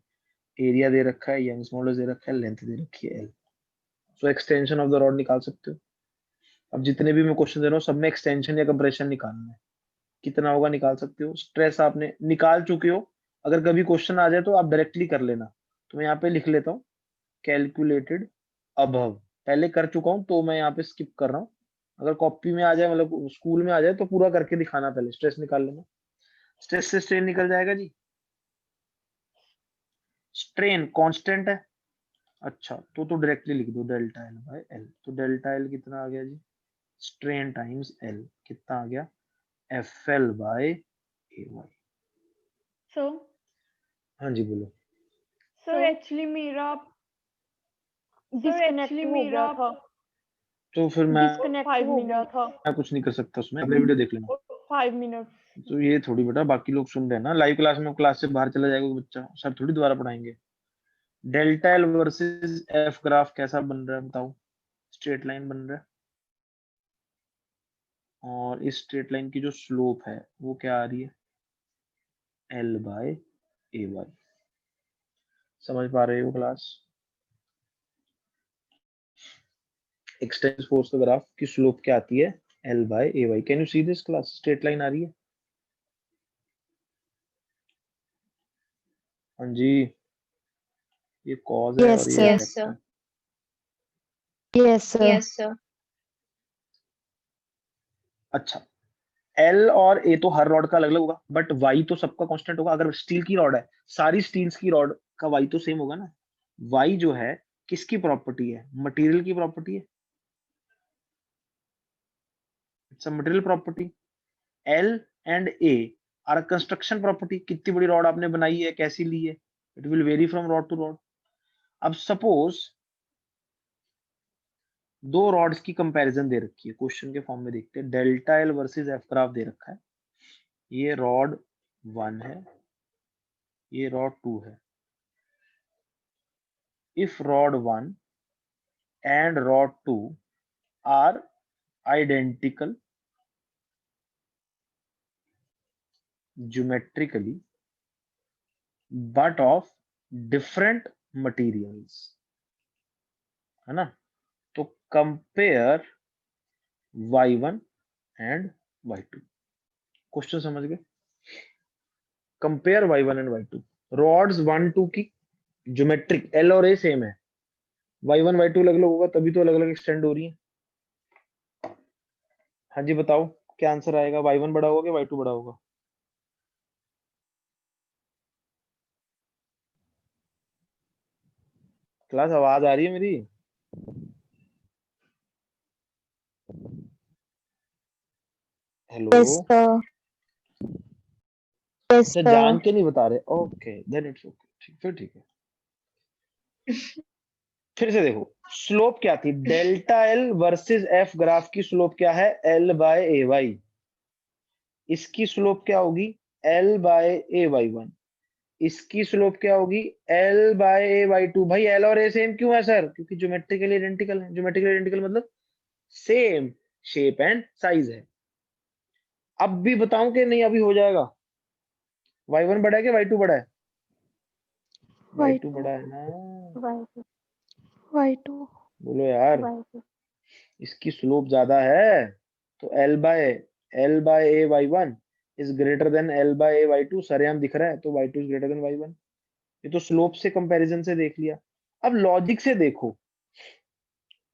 एरिया दे रखा है, यंग्स मॉडुलस दे रखा है, लेंथ दे रखी है L. So extension of the rod निकाल सकते हो। अब जितने भी मैं क्वेश्चन दे रहा हूँ सब में एक्सटेंशन या कंप्रेशन निकालना है, कितना होगा निकाल सकते हो। स्ट्रेस आपने निकाल चुके हो, अगर कभी क्वेश्चन आ जाए तो आप डायरेक्टली कर लेना। तो मैं यहाँ पे लिख लेता हूँ कैलकुलेटेड अबव, पहले कर चुका हूँ तो मैं यहाँ पे स्किप कर रहा हूँ। अगर कॉपी में आ जाए, मतलब स्कूल में आ जाए, तो पूरा करके दिखाना, पहले स्ट्रेस निकाल लेना। स्ट्रेस से स्ट्रेन निकल जाएगा जी। स्ट्रेन कांस्टेंट है, अच्छा तो डायरेक्टली लिख दो डेल्टा एल बाय एल। तो डेल्टा एल कितना आ गया जी, स्ट्रेन टाइम्स एल कितना आ गया, F L by A y. So हाँ जी बोलो। सर एक्चुअली मेरा डिस्कनेक्ट हो गया था। तो फिर मैं डिस्कनेक्ट हो गया था कुछ नहीं कर सकता उसमें, अगले वीडियो देख लेना। 5 मिनट। तो ये थोड़ी बेटा बाकी लोग सुन रहे हैं ना लाइव क्लास में, क्लास से बाहर चला जाएगा कोई बच्चा, सर थोड़ी दोबारा पढ़ाएंगे। Delta L versus F graph कैसा बन रहा है बताओ। स्ट्रेट लाइन बन रहा है, और इस स्ट्रेट लाइन की जो स्लोप है वो क्या आ रही है, एल बाय ए वाई। समझ पा रहे हो क्लास। एक्सटेंस फोर्स का ग्राफ की स्लोप क्या आती है, L by A y. Can you see this class, straight line आ रही है। हाँ जी, ये कॉज है Yes, और ये sir. Yes, effect sir. है। Yes, sir. Yes, sir. अच्छा, एल और ए तो हर रॉड का अलग अलग होगा, बट वाई तो सबका कांस्टेंट होगा। अगर स्टील की रॉड है, सारी स्टील्स की रॉड का वाई तो सेम होगा ना। वाई जो है किसकी प्रॉपर्टी है, मटेरियल की प्रॉपर्टी है, it's a material property. L and A are construction property. कितनी बड़ी रॉड आपने बनाई है, कैसी ली है, it will vary from rod to rod. अब सपोज दो रॉड्स की कंपैरिजन दे रखी है, क्वेश्चन के फॉर्म में देखते हैं। Delta L versus F graph दे रखा है, ये रॉड 1 है, ये रॉड 2 है। If rod 1 and rod 2 are identical geometrically but of different materials, है ना। तो compare y1 and y2। Question समझ गए, compare y1 and y2। Rods 1 2 की ज्योमेट्रिक एल और ए सेम है, y1 y2 अलग अलग होगा तभी तो अलग अलग एक्सटेंड हो रही है। हाँ जी बताओ क्या आंसर आएगा, y1 बड़ा होगा कि y2 बड़ा होगा। क्लास आवाज आ रही है मेरी। Hello, Yes, sir. Yes, अच्छा sir. जान के नहीं बता रहे, ओके देन इट्स ओके, ठीक, फिर ठीक है। फिर से देखो स्लोप क्या थी, delta L versus F graph की स्लोप क्या है, एल बाय ए वाई। इसकी स्लोप क्या होगी, एल बाय ए वाई 1। इसकी स्लोप क्या होगी, L बाय A बाई 2। भाई L और A सेम क्यों है सर, क्योंकि ज्योमेट्रिकली आइडेंटिकल है। ज्योमेट्रिकली आइडेंटिकल मतलब सेम शेप एंड साइज है। अब भी बताऊं कि नहीं, अभी हो जाएगा। y1 बड़ा है कि y2 बड़ा है, y2 बड़ा है ना, Y2 बोलो यार। इसकी स्लोप ज्यादा है, तो L by A y1 is greater than L by A y2। सरेआम दिख रहा है, तो y2 is greater then y1। ये तो स्लोप से कंपैरिजन से देख लिया। अब लॉजिक से देखो।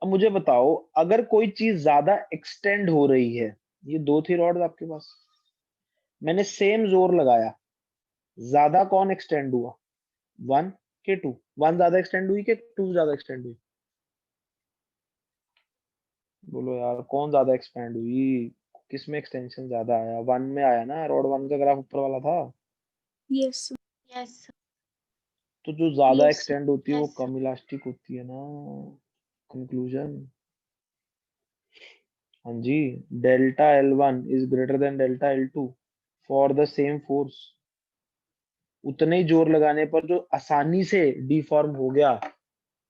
अब मुझे बताओ, अगर कोई चीज ज्यादा एक्सटेंड हो रही है, ये दो थी रॉड आपके पास, मैंने सेम जोर लगाया, ज्यादा कौन एक्सटेंड हुआ, 1 के 2? 1 ज्यादा एक्सटेंड हुई कि 2 ज्यादा एक्सटेंड हुई? बोलो यार, कौन ज्यादा एक्सपेंड हुई, किस में एक्सटेंशन ज्यादा आया? 1 में आया ना, रॉड 1 का ग्राफ ऊपर वाला था। Yes. Yes. तो जो ज्यादा Yes. एक्सटेंड होती है वो Yes. कम इलास्टिक होती है ना। कंक्लूजन, हाँ जी। Delta L1 is greater than delta L2 for the same force. उतने ही जोर लगाने पर जो आसानी से डिफॉर्म हो गया,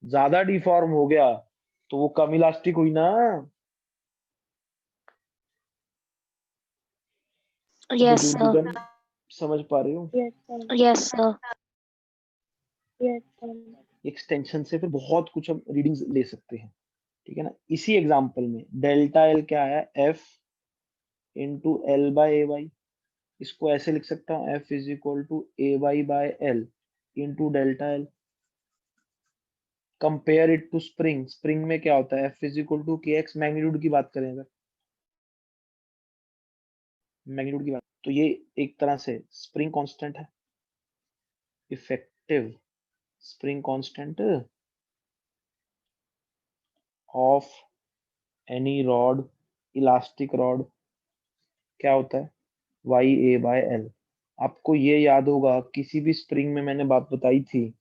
ज्यादा डिफॉर्म हो गया, तो वो कम इलास्टिक हुई ना। Yes, sir. कंक्लूजन समझ पा रहे हो? Yes, sir. एक्सटेंशन से फिर बहुत कुछ हम रीडिंग्स ले सकते हैं, ठीक है ना। इसी एग्जांपल में डेल्टा L क्या है, F into L by A Y. इसको ऐसे लिख सकता हूँ, F is equal to A Y by L into delta L। Compare it to spring. Spring में क्या होता है, F is equal to K X. Magnitude की बात करें अगर, मैग्नीट्यूड की बात, तो ये एक तरह से स्प्रिंग कांस्टेंट है, effective spring constant of any rod, elastic rod, क्या होता है, वाई ए बाय एल। आपको ये याद होगा, किसी भी स्प्रिंग में मैंने बात बताई थी,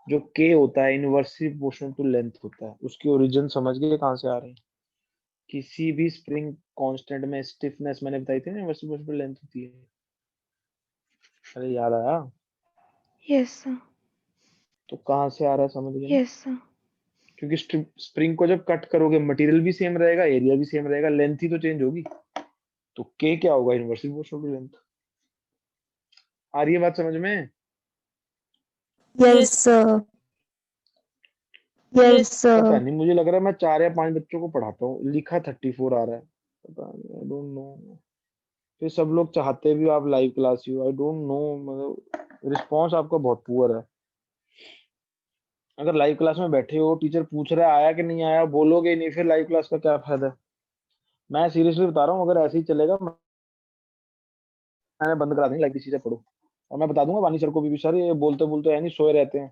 जो के होता है इनवर्सली प्रोपोर्शनल टू लेंथ होता है। उसकी ओरिजिन समझ गए कहाँ से आ रही है? किसी भी स्प्रिंग कांस्टेंट में स्टिफनेस मैंने बताई थी ना, इनवर्सली प्रोपोर्शनल टू लेंथ होती है। अरे याद आया? Yes, sir. तो कहाँ से आ रहा है, समझ गए ना? Yes, sir. क्योंकि स्प्रिंग को जब कट करोगे, मटेरियल भी सेम रहेगा, एरिया भी सेम रहेगा, लेंथ ही तो चेंज होगी। तो के क्या होगा, इनवर्सली प्रोपोर्शनल टू लेंथ। आ रही है बात समझ में? Yes, sir. Yes, पता sir. नहीं, मुझे लग रहा है मैं 4 या 5 बच्चों को पढ़ाता हूँ, लिखा 34 आ रहा है, पता नहीं, आई डोंट नो। फिर सब लोग चाहते भी आप लाइव क्लास ही हो, आई डोंट नो, मतलब रिस्पॉन्स आपका बहुत पुअर है। अगर लाइव क्लास में बैठे हो, टीचर पूछ रहा है आया कि नहीं आया, बोलोगे नहीं, फिर लाइव क्लास का क्या फायदा है? मैं सीरियसली बता रहा हूँ, अगर ऐसे ही चलेगा मैंने बंद करा देंगे लाइव, किसी से पढ़ो। और मैं बता दूंगा वानी सर को भी, सर ये बोलते बोलते है नहीं, सोए रहते हैं।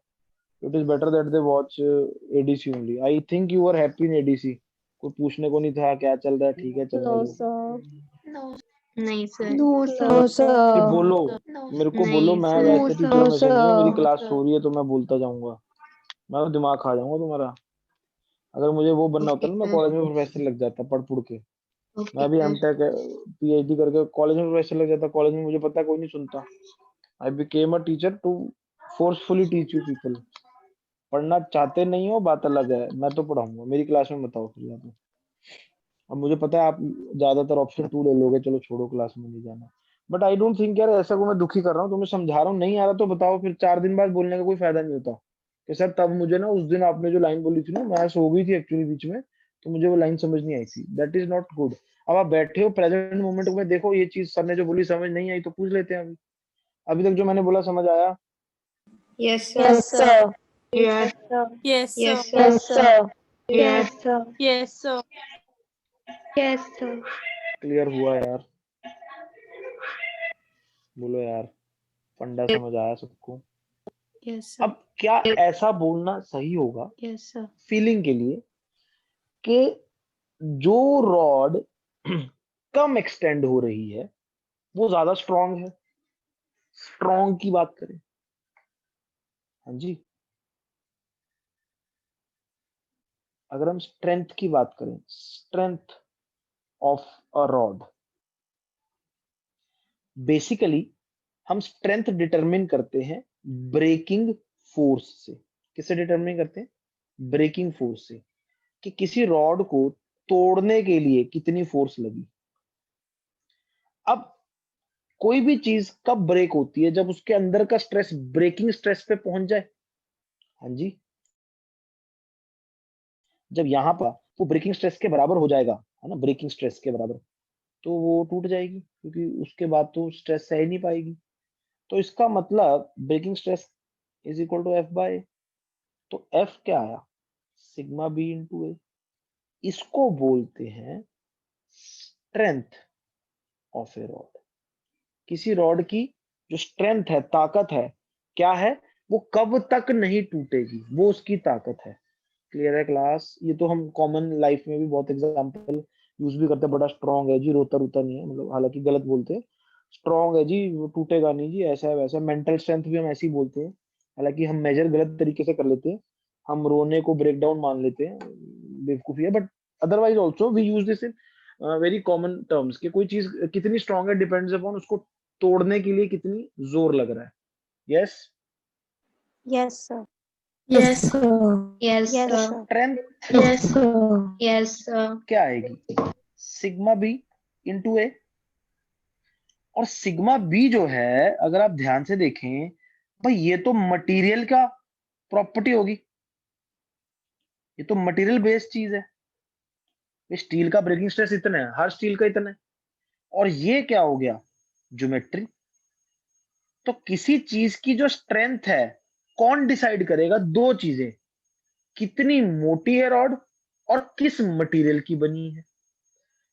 It is better that they watch ADC only. I think you are happy in ADC. कोई पूछने को नहीं था क्या चल रहा है, ठीक है चलने No, दो। sir. No. नहीं सर। No, No, फिर sir. बोलो, No. मेरे को बोलो, नहीं मैं सर। वैसे टीचरों में से नहीं हूँ, मेरी sir. क्लास हो रही है तो मैं बोलता जाऊंगा, मैं तो दिमाग खा जाऊंगा तुम्हारा। अगर मुझे वो बनना होता ओके ना, मैं सर। कॉलेज में प्रोफेसर लग जाता पढ़ पढ़ के। ओके मैं भी सर। एमटेक पीएचडी करके कॉलेज में प्रोफेसर लग जाता। कॉलेज में मुझे पता है कोई नहीं सुनता। I became a teacher to forcefully teach you people. पढ़ना चाहते नहीं हो बात अलग है, मैं तो पढ़ाऊंगा, मेरी क्लास में बताओ फिर जाके। अब मुझे पता है आप ज्यादातर ऑप्शन 2 ले लोगे, चलो छोड़ो क्लास में नहीं जाना। बट आई डोंट थिंक यार ऐसा को मैं दुखी कर रहा हूँ, तुम्हें समझा रहा हूँ, नहीं आ रहा तो बताओ, फिर 4 दिन बाद बोलने का कोई फायदा नहीं होता कि सर तब मुझे ना उस दिन आपने जो लाइन बोली थी ना, मैं सो गई थी एक्चुअली बीच में, तो मुझे वो लाइन समझ नहीं आई थी। That is not good. अब आप बैठे हो प्रेजेंट मोमेंट में, देखो ये चीज सर ने जो बोली समझ नहीं आई तो पूछ लेते हैं। अभी अभी तक जो मैंने बोला समझ आया? Yes sir. Yes, sir. Yes. Yes, yes sir. Sir. Yes, sir. Yes. sir. Yes, sir. Yes, sir. Clear हुआ यार? बोलो यार, फंडा समझ आया सबको? Yes, sir. अब क्या ऐसा बोलना सही होगा Yes, sir. फीलिंग के लिए कि जो रॉड कम एक्सटेंड हो रही है वो ज्यादा स्ट्रांग है? स्ट्रांग की बात करें, हाँ जी, अगर हम स्ट्रेंथ की बात करें, strength of a rod, basically हम स्ट्रेंथ डिटरमिन करते हैं ब्रेकिंग फोर्स से। किससे डिटरमाइन करते हैं? ब्रेकिंग फोर्स से, कि किसी रॉड को तोड़ने के लिए कितनी फोर्स लगी। अब कोई भी चीज कब ब्रेक होती है? जब उसके अंदर का स्ट्रेस ब्रेकिंग स्ट्रेस पे पहुंच जाए। हाँ जी, जब यहाँ पर वो ब्रेकिंग स्ट्रेस के बराबर हो जाएगा, है ना, ब्रेकिंग स्ट्रेस के बराबर, तो वो टूट जाएगी, क्योंकि उसके बाद तो स्ट्रेस सह ही नहीं पाएगी। तो इसका मतलब breaking stress is equal to F by, तो एफ क्या आया? Sigma B into A. इसको बोलते हैं स्ट्रेंथ ऑफ ए रॉड। किसी रॉड की जो स्ट्रेंथ है, ताकत है, क्या है? वो कब तक नहीं टूटेगी, वो उसकी ताकत है। क्लियर है क्लास? ये तो हम कॉमन लाइफ में भी बहुत एग्जांपल यूज भी करते हैं। बड़ा स्ट्रांग है जी, रोता रोता नहीं है, मतलब हालांकि गलत बोलते हैं। स्ट्रांग है जी, वो टूटेगा नहीं जी, ऐसा है वैसा। मेंटल स्ट्रेंथ भी हम ऐसे ही बोलते हैं, हालांकि हम मेजर गलत तरीके से कर लेते हैं। हम रोने को ब्रेक डाउन मान लेते हैं, बेवकूफी है। But otherwise also we use this in very common terms, कि कोई चीज कितनी स्ट्रांग है डिपेंड्स अपॉन उसको तोड़ने के लिए कितनी जोर लग रहा है। Yes, Yes, sir. Yes, sir. Yes, Yes, sir. sir. Strength Yes, sir. Yes, sir. क्या आएगी? सिग्मा बी इंटू ए। और सिग्मा बी जो है, अगर आप ध्यान से देखें भाई, ये तो मटेरियल का प्रॉपर्टी होगी, ये तो मटेरियल बेस्ड चीज है। स्टील का ब्रेकिंग स्ट्रेस इतना है, हर स्टील का इतना है। और ये क्या हो गया? ज्योमेट्री। तो किसी चीज की जो स्ट्रेंथ है, कौन डिसाइड करेगा? दो चीजें, कितनी मोटी है रॉड और किस मटेरियल की बनी है।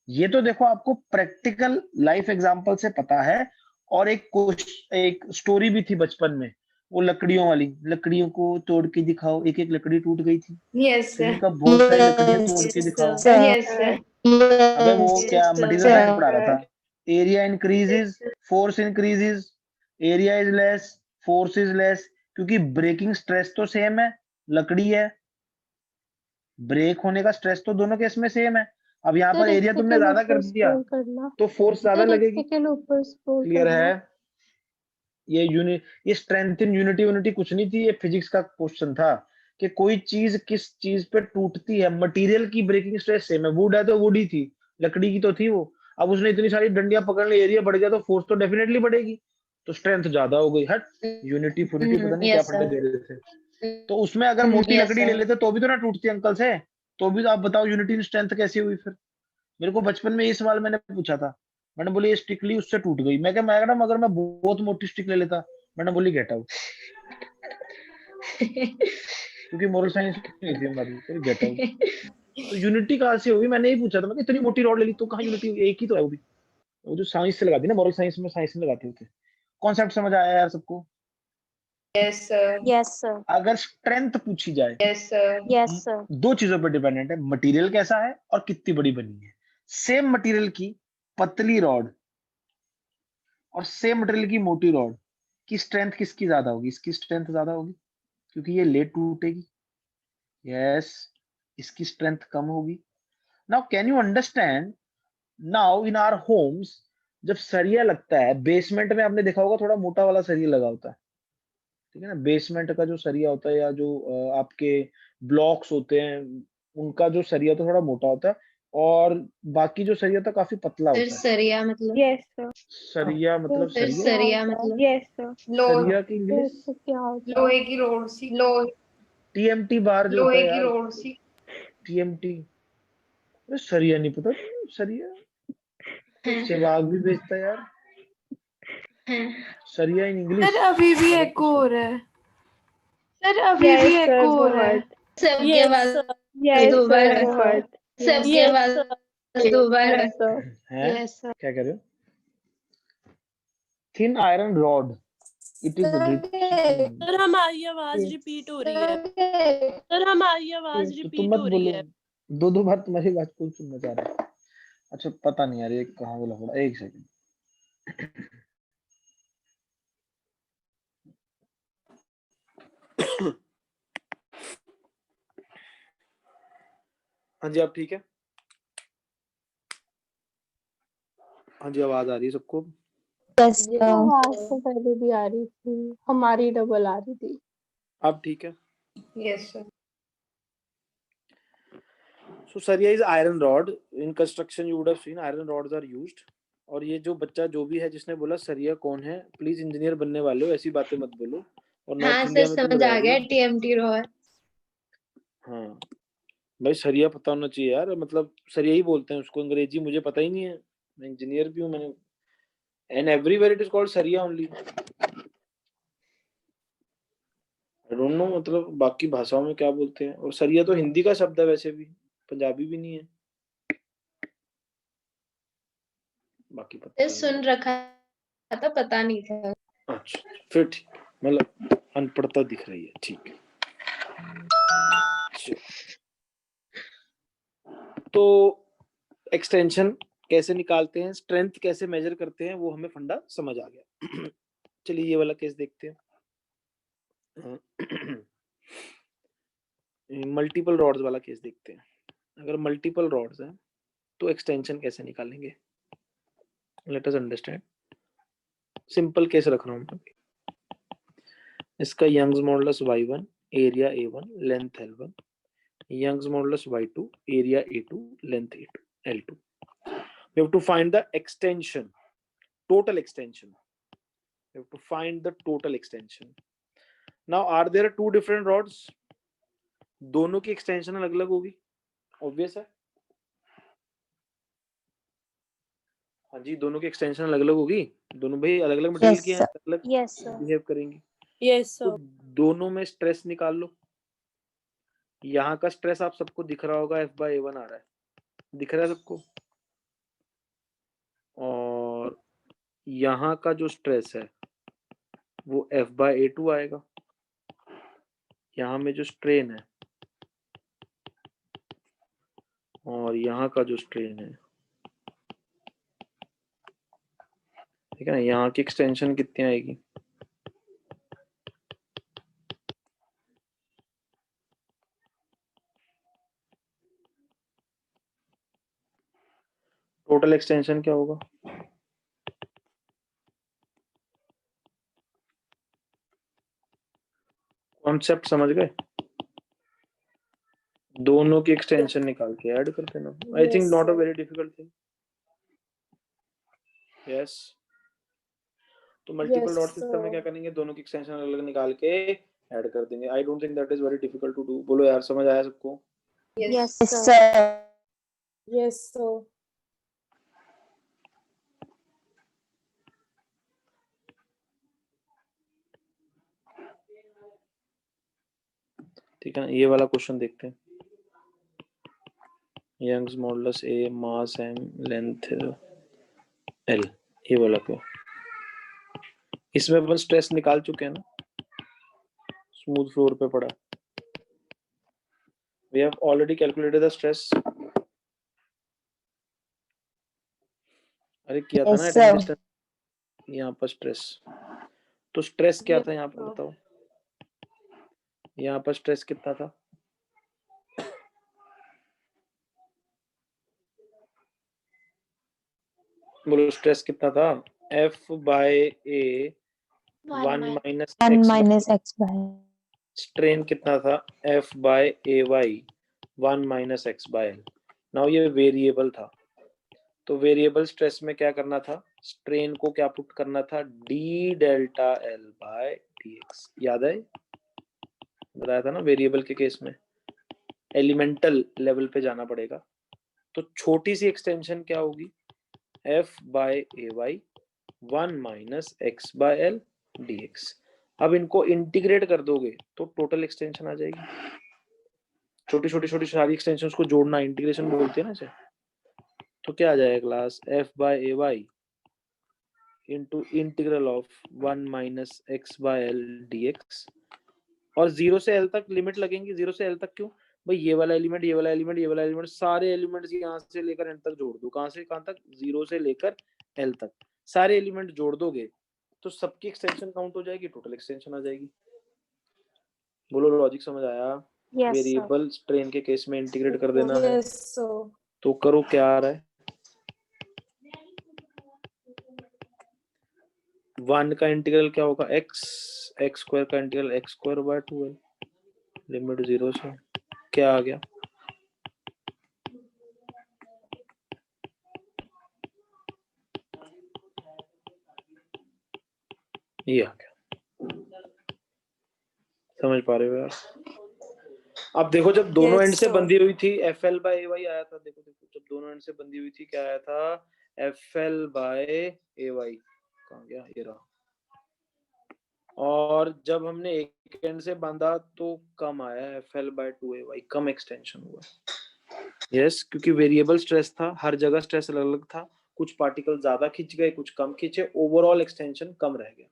ये तो देखो आपको प्रैक्टिकल लाइफ एग्जांपल से पता है। और एक स्टोरी भी थी बचपन में, वो लकड़ियों वाली। लकड़ियों को तोड़ के दिखाओ, एक एक लकड़ी टूट गई थी। Yes, फिर sir. उनका बहुत सारी लकड़ियां तोड़ के Yes, दिखाओ। sir. Yes, sir. अबे वो Yes, क्या sir. मटेरियल साइंस पढ़ा रहा था। Area increases, force increases, area is less, force is less, क्योंकि ब्रेकिंग स्ट्रेस तो सेम है, लकड़ी है, ब्रेक होने का स्ट्रेस तो दोनों केस में सेम है। अब यहाँ पर एरिया तुमने ज्यादा कर दिया तो फोर्स ज्यादा लगेगी। क्लियर है? ये स्ट्रेंथ इन यूनिटी कुछ नहीं थी, ये फिजिक्स का क्वेश्चन था कि कोई चीज किस चीज पे टूटती है। मटेरियल की ब्रेकिंग स्ट्रेस सेम है, वुड है तो वुड ही थी, लकड़ी की तो थी वो। अब उसने इतनी सारी डंडियां पकड़ ली, एरिया बढ़ गया, तो फोर्स तो डेफिनेटली बढ़ेगी, तो स्ट्रेंथ ज्यादा हो गई। हट, यूनिटी फुनिटी पता नहीं क्या Yes, फंडे sir. दे रहे थे। तो उसमें अगर मोटी Yes, लकड़ी ले sir. लेते तो भी तो ना टूटती अंकल से। तो भी तो आप बताओ यूनिटी इन स्ट्रेंथ कैसी हुई फिर? मेरे को बचपन में ये सवाल मैंने पूछा था। मैंने बोली ये स्टिक ली, उससे टूट गई। मैं क्या मैडम, अगर मैं बहुत मोटी स्टिक ले लेता? मैंने बोली गेट आउट, क्योंकि मोरल साइंस नहीं थी हमारी, फिर गेट आउट। तो यूनिटी कहाँ से होगी? मैंने यही पूछा था। मैं कहा, इतनी मोटी रॉड ले ली तो कहाँ यूनिटी? एक ही तो है वो भी, वो जो साइंस से लगाती है ना, मोरल साइंस में साइंस में लगाते होते। कॉन्सेप्ट समझ आया यार सबको? Yes, sir. Yes, sir. अगर स्ट्रेंथ पूछी जाए, Yes, sir. Yes, sir. दो चीजों पर डिपेंडेंट है, मटेरियल कैसा है और कितनी बड़ी बनी है। सेम मटेरियल की पतली रॉड और सेम मटेरियल की मोटी रॉड की स्ट्रेंथ किसकी ज्यादा होगी? इसकी स्ट्रेंथ ज्यादा होगी, क्योंकि ये लेट टूटेगी। यस, इसकी स्ट्रेंथ कम होगी। Now can you understand? Now in our homes, जब सरिया लगता है बेसमेंट में, आपने देखा होगा थोड़ा मोटा वाला सरिया लगा होता है, ठीक है ना। बेसमेंट का जो सरिया होता है, या जो आपके ब्लॉक्स होते हैं, उनका जो सरिया तो थोड़ा मोटा होता है, और बाकी जो सरिया था काफी पतला Sir, होता है। सरिया मतलब Yes, sir. सरिया मतलब Sir, सरिया, सरिया मतलब Yes, sir. लोहे सरिया की इंग्लिश लोहे की रोड सी लोहे टीएमटी बार जो होता लोहे है की यार, रोड सी टीएमटी। अरे सरिया नहीं पता तुम? सरिया तो सेवाग भी बेचता है यार, सरिया इन इंग्लिश। सर अभी भी एको हो रहा है। सर अभी Yes, भी sir. एको हो रहा है। बहुत. सबके Yes, पास sir. Yes, sir. दोबारा बहुत. सबके Yes, पास sir. दोबारा Yes, sir. हैं? Yes, sir. क्या कह रहे हो? Thin iron rod, it is sir हमारी आवाज रिपीट हो रही है। सर हमारी आवाज तो तुम रिपीट मत हो रही बोलो, है। दो दो बार तुम्हारी बात कौन सुनना चाह रहा है? अच्छा पता नहीं यार, ये कहाँ बोला थोड़ा, एक सेकंड। हाँ जी, आप ठीक है? हाँ जी, आवाज आ रही है सबको? Yes, ये sir. आवाज तो पहले भी आ रही थी, हमारी डबल आ रही थी। अब ठीक है। Yes, sir. So Saria is iron rod. In construction you would have seen iron rods are used. और ये जो बच्चा जो भी है जिसने बोला सरिया कौन है, प्लीज इंजीनियर बनने वाले हो ऐसी बातें मत बोलो। और नॉर्थ हाँ इंडिया सर, में तुम समझ रह आ रही गया, हो। TMT rod. हाँ भाई सरिया पता होना चाहिए यार, मतलब सरिया ही बोलते हैं उसको, अंग्रेजी मुझे पता ही नहीं है, मैं इंजीनियर भी हूँ मैंने। And everywhere it is called सरिया ओनली। आई डोंट नो मतलब बाकी भाषाओं में क्या बोलते हैं। और सरिया तो हिंदी का शब्द है वैसे भी, पंजाबी भी नहीं है। बाकी पता नहीं। सुन रखा था, पता नहीं था। अच्छा फिर ठीक, मतलब अनपढ़ता दिख रही है, ठीक है। तो एक्सटेंशन कैसे निकालते हैं, स्ट्रेंथ कैसे मेजर करते हैं, वो हमें फंडा समझ आ गया। चलिए ये वाला केस देखते हैं। मल्टीपल रॉड्स वाला केस देखते हैं। अगर मल्टीपल रॉड्स हैं तो एक्सटेंशन कैसे निकालेंगे, let us understand. Simple case रख रहा हूं मैं। इसका Young's modulus y1, area a1, length l1, Young's modulus y2, area a2, length l2। We have to find the extension, total extension. We have to find the total extension. Now, are there two different rods? दोनों की extension अलग अलग होगी, obvious है। हाँ जी, दोनों की extension अलग अलग होगी, दोनों भाई अलग अलग मटेरियल Yes, की हैं, sir. अलग Yes, sir. बिहेव करेंगी। यस तो सर। दोनों में स्ट्रेस निकाल लो। यहाँ का स्ट्रेस आप सबको दिख रहा होगा, F/A1 आ रहा है, दिख रहा है सबको। और यहाँ का जो स्ट्रेस है वो F/A2 आएगा। यहाँ में जो स्ट्रेन है और यहाँ का जो स्ट्रेन है, ठीक है ना, यहाँ की एक्सटेंशन कितनी आएगी, टोटल एक्सटेंशन क्या होगा? कॉन्सेप्ट समझ गए? दोनों की एक्सटेंशन निकाल के ऐड कर देना। I think not a very difficult thing. Yes, तो मल्टीपल रॉड सिस्टम में क्या करेंगे, दोनों की एक्सटेंशन अलग अलग निकाल के ऐड कर देंगे। I don't think that is very difficult to do. बोलो यार, समझ आया सबको? Yes. Yes, Yes, sir. sir. Yes sir. ठीक है ना, ये वाला क्वेश्चन देखते हैं। यंग्स मॉडुलस ए, मास m, लेंथ l, ये वाला को। इसमें अपन स्ट्रेस निकाल चुके हैं ना, स्मूथ फ्लोर पे पड़ा। We have already calculated the stress. अरे किया था Yes, ना sir. अटेंडेंस, यहाँ पर स्ट्रेस। तो स्ट्रेस क्या था यहाँ पर बताओ? यहाँ पर स्ट्रेस कितना था? बोलो स्ट्रेस कितना था? F/A 1 minus 1 x। minus x by. Strain कितना था? F/AY 1 minus x by l। Now ये वेरिएबल था, तो वेरिएबल स्ट्रेस में क्या करना था, स्ट्रेन को क्या पुट करना था, d delta l by dx। याद है, बताया था ना वेरिएबल के केस में एलिमेंटल लेवल पे जाना पड़ेगा। तो छोटी सी एक्सटेंशन क्या होगी, F/AY 1 minus x by l dx। अब इनको इंटीग्रेट कर दोगे तो टोटल एक्सटेंशन आ जाएगी। छोटी छोटी छोटी सारी एक्सटेंशंस को जोड़ना इंटीग्रेशन बोलते हैं ना इसे। तो क्या आ जाएगा class, F/AY into integral of 1 minus x by l dx। और 0 से l तक लिमिट लगेंगी। 0 से l तक क्यों भाई, ये वाला एलिमेंट, ये वाला एलिमेंट, ये वाला एलिमेंट, सारे एलिमेंट्स यहाँ से लेकर एंड तक जोड़ दो। कहाँ से कहाँ तक? 0 से लेकर l तक सारे एलिमेंट जोड़ दोगे तो सबकी एक्सटेंशन काउंट हो जाएगी, टोटल एक्सटेंशन आ जाएगी। बोलो लॉजिक समझ आया? Yes, sir. वेरिएबल स्ट्रेन के केस में इंटीग्रेट कर देना है। Yes sir. तो करो, क्या आ रहा है? 1 का इंटीग्रल क्या होगा, x स्क्वायर का integral x square bye 2l, limit 0 से क्या आ गया, ये आ गया। समझ पा रहे हो यार? अब देखो जब दोनों एंड से बंधी हुई थी FL बाय AY आया था, देखो जब दोनों एंड से बंधी हुई थी क्या आया था, FL बाय AY, कहाँ गया, ये रहा। और जब हमने एक एंड से बांधा तो कम आया, FL बाय 2AY, कम एक्सटेंशन हुआ। यस, क्योंकि वेरिएबल स्ट्रेस था, हर जगह स्ट्रेस अलग अलग था, कुछ पार्टिकल ज्यादा खींच गए, कुछ कम खींचे, ओवरऑल एक्सटेंशन कम रह गया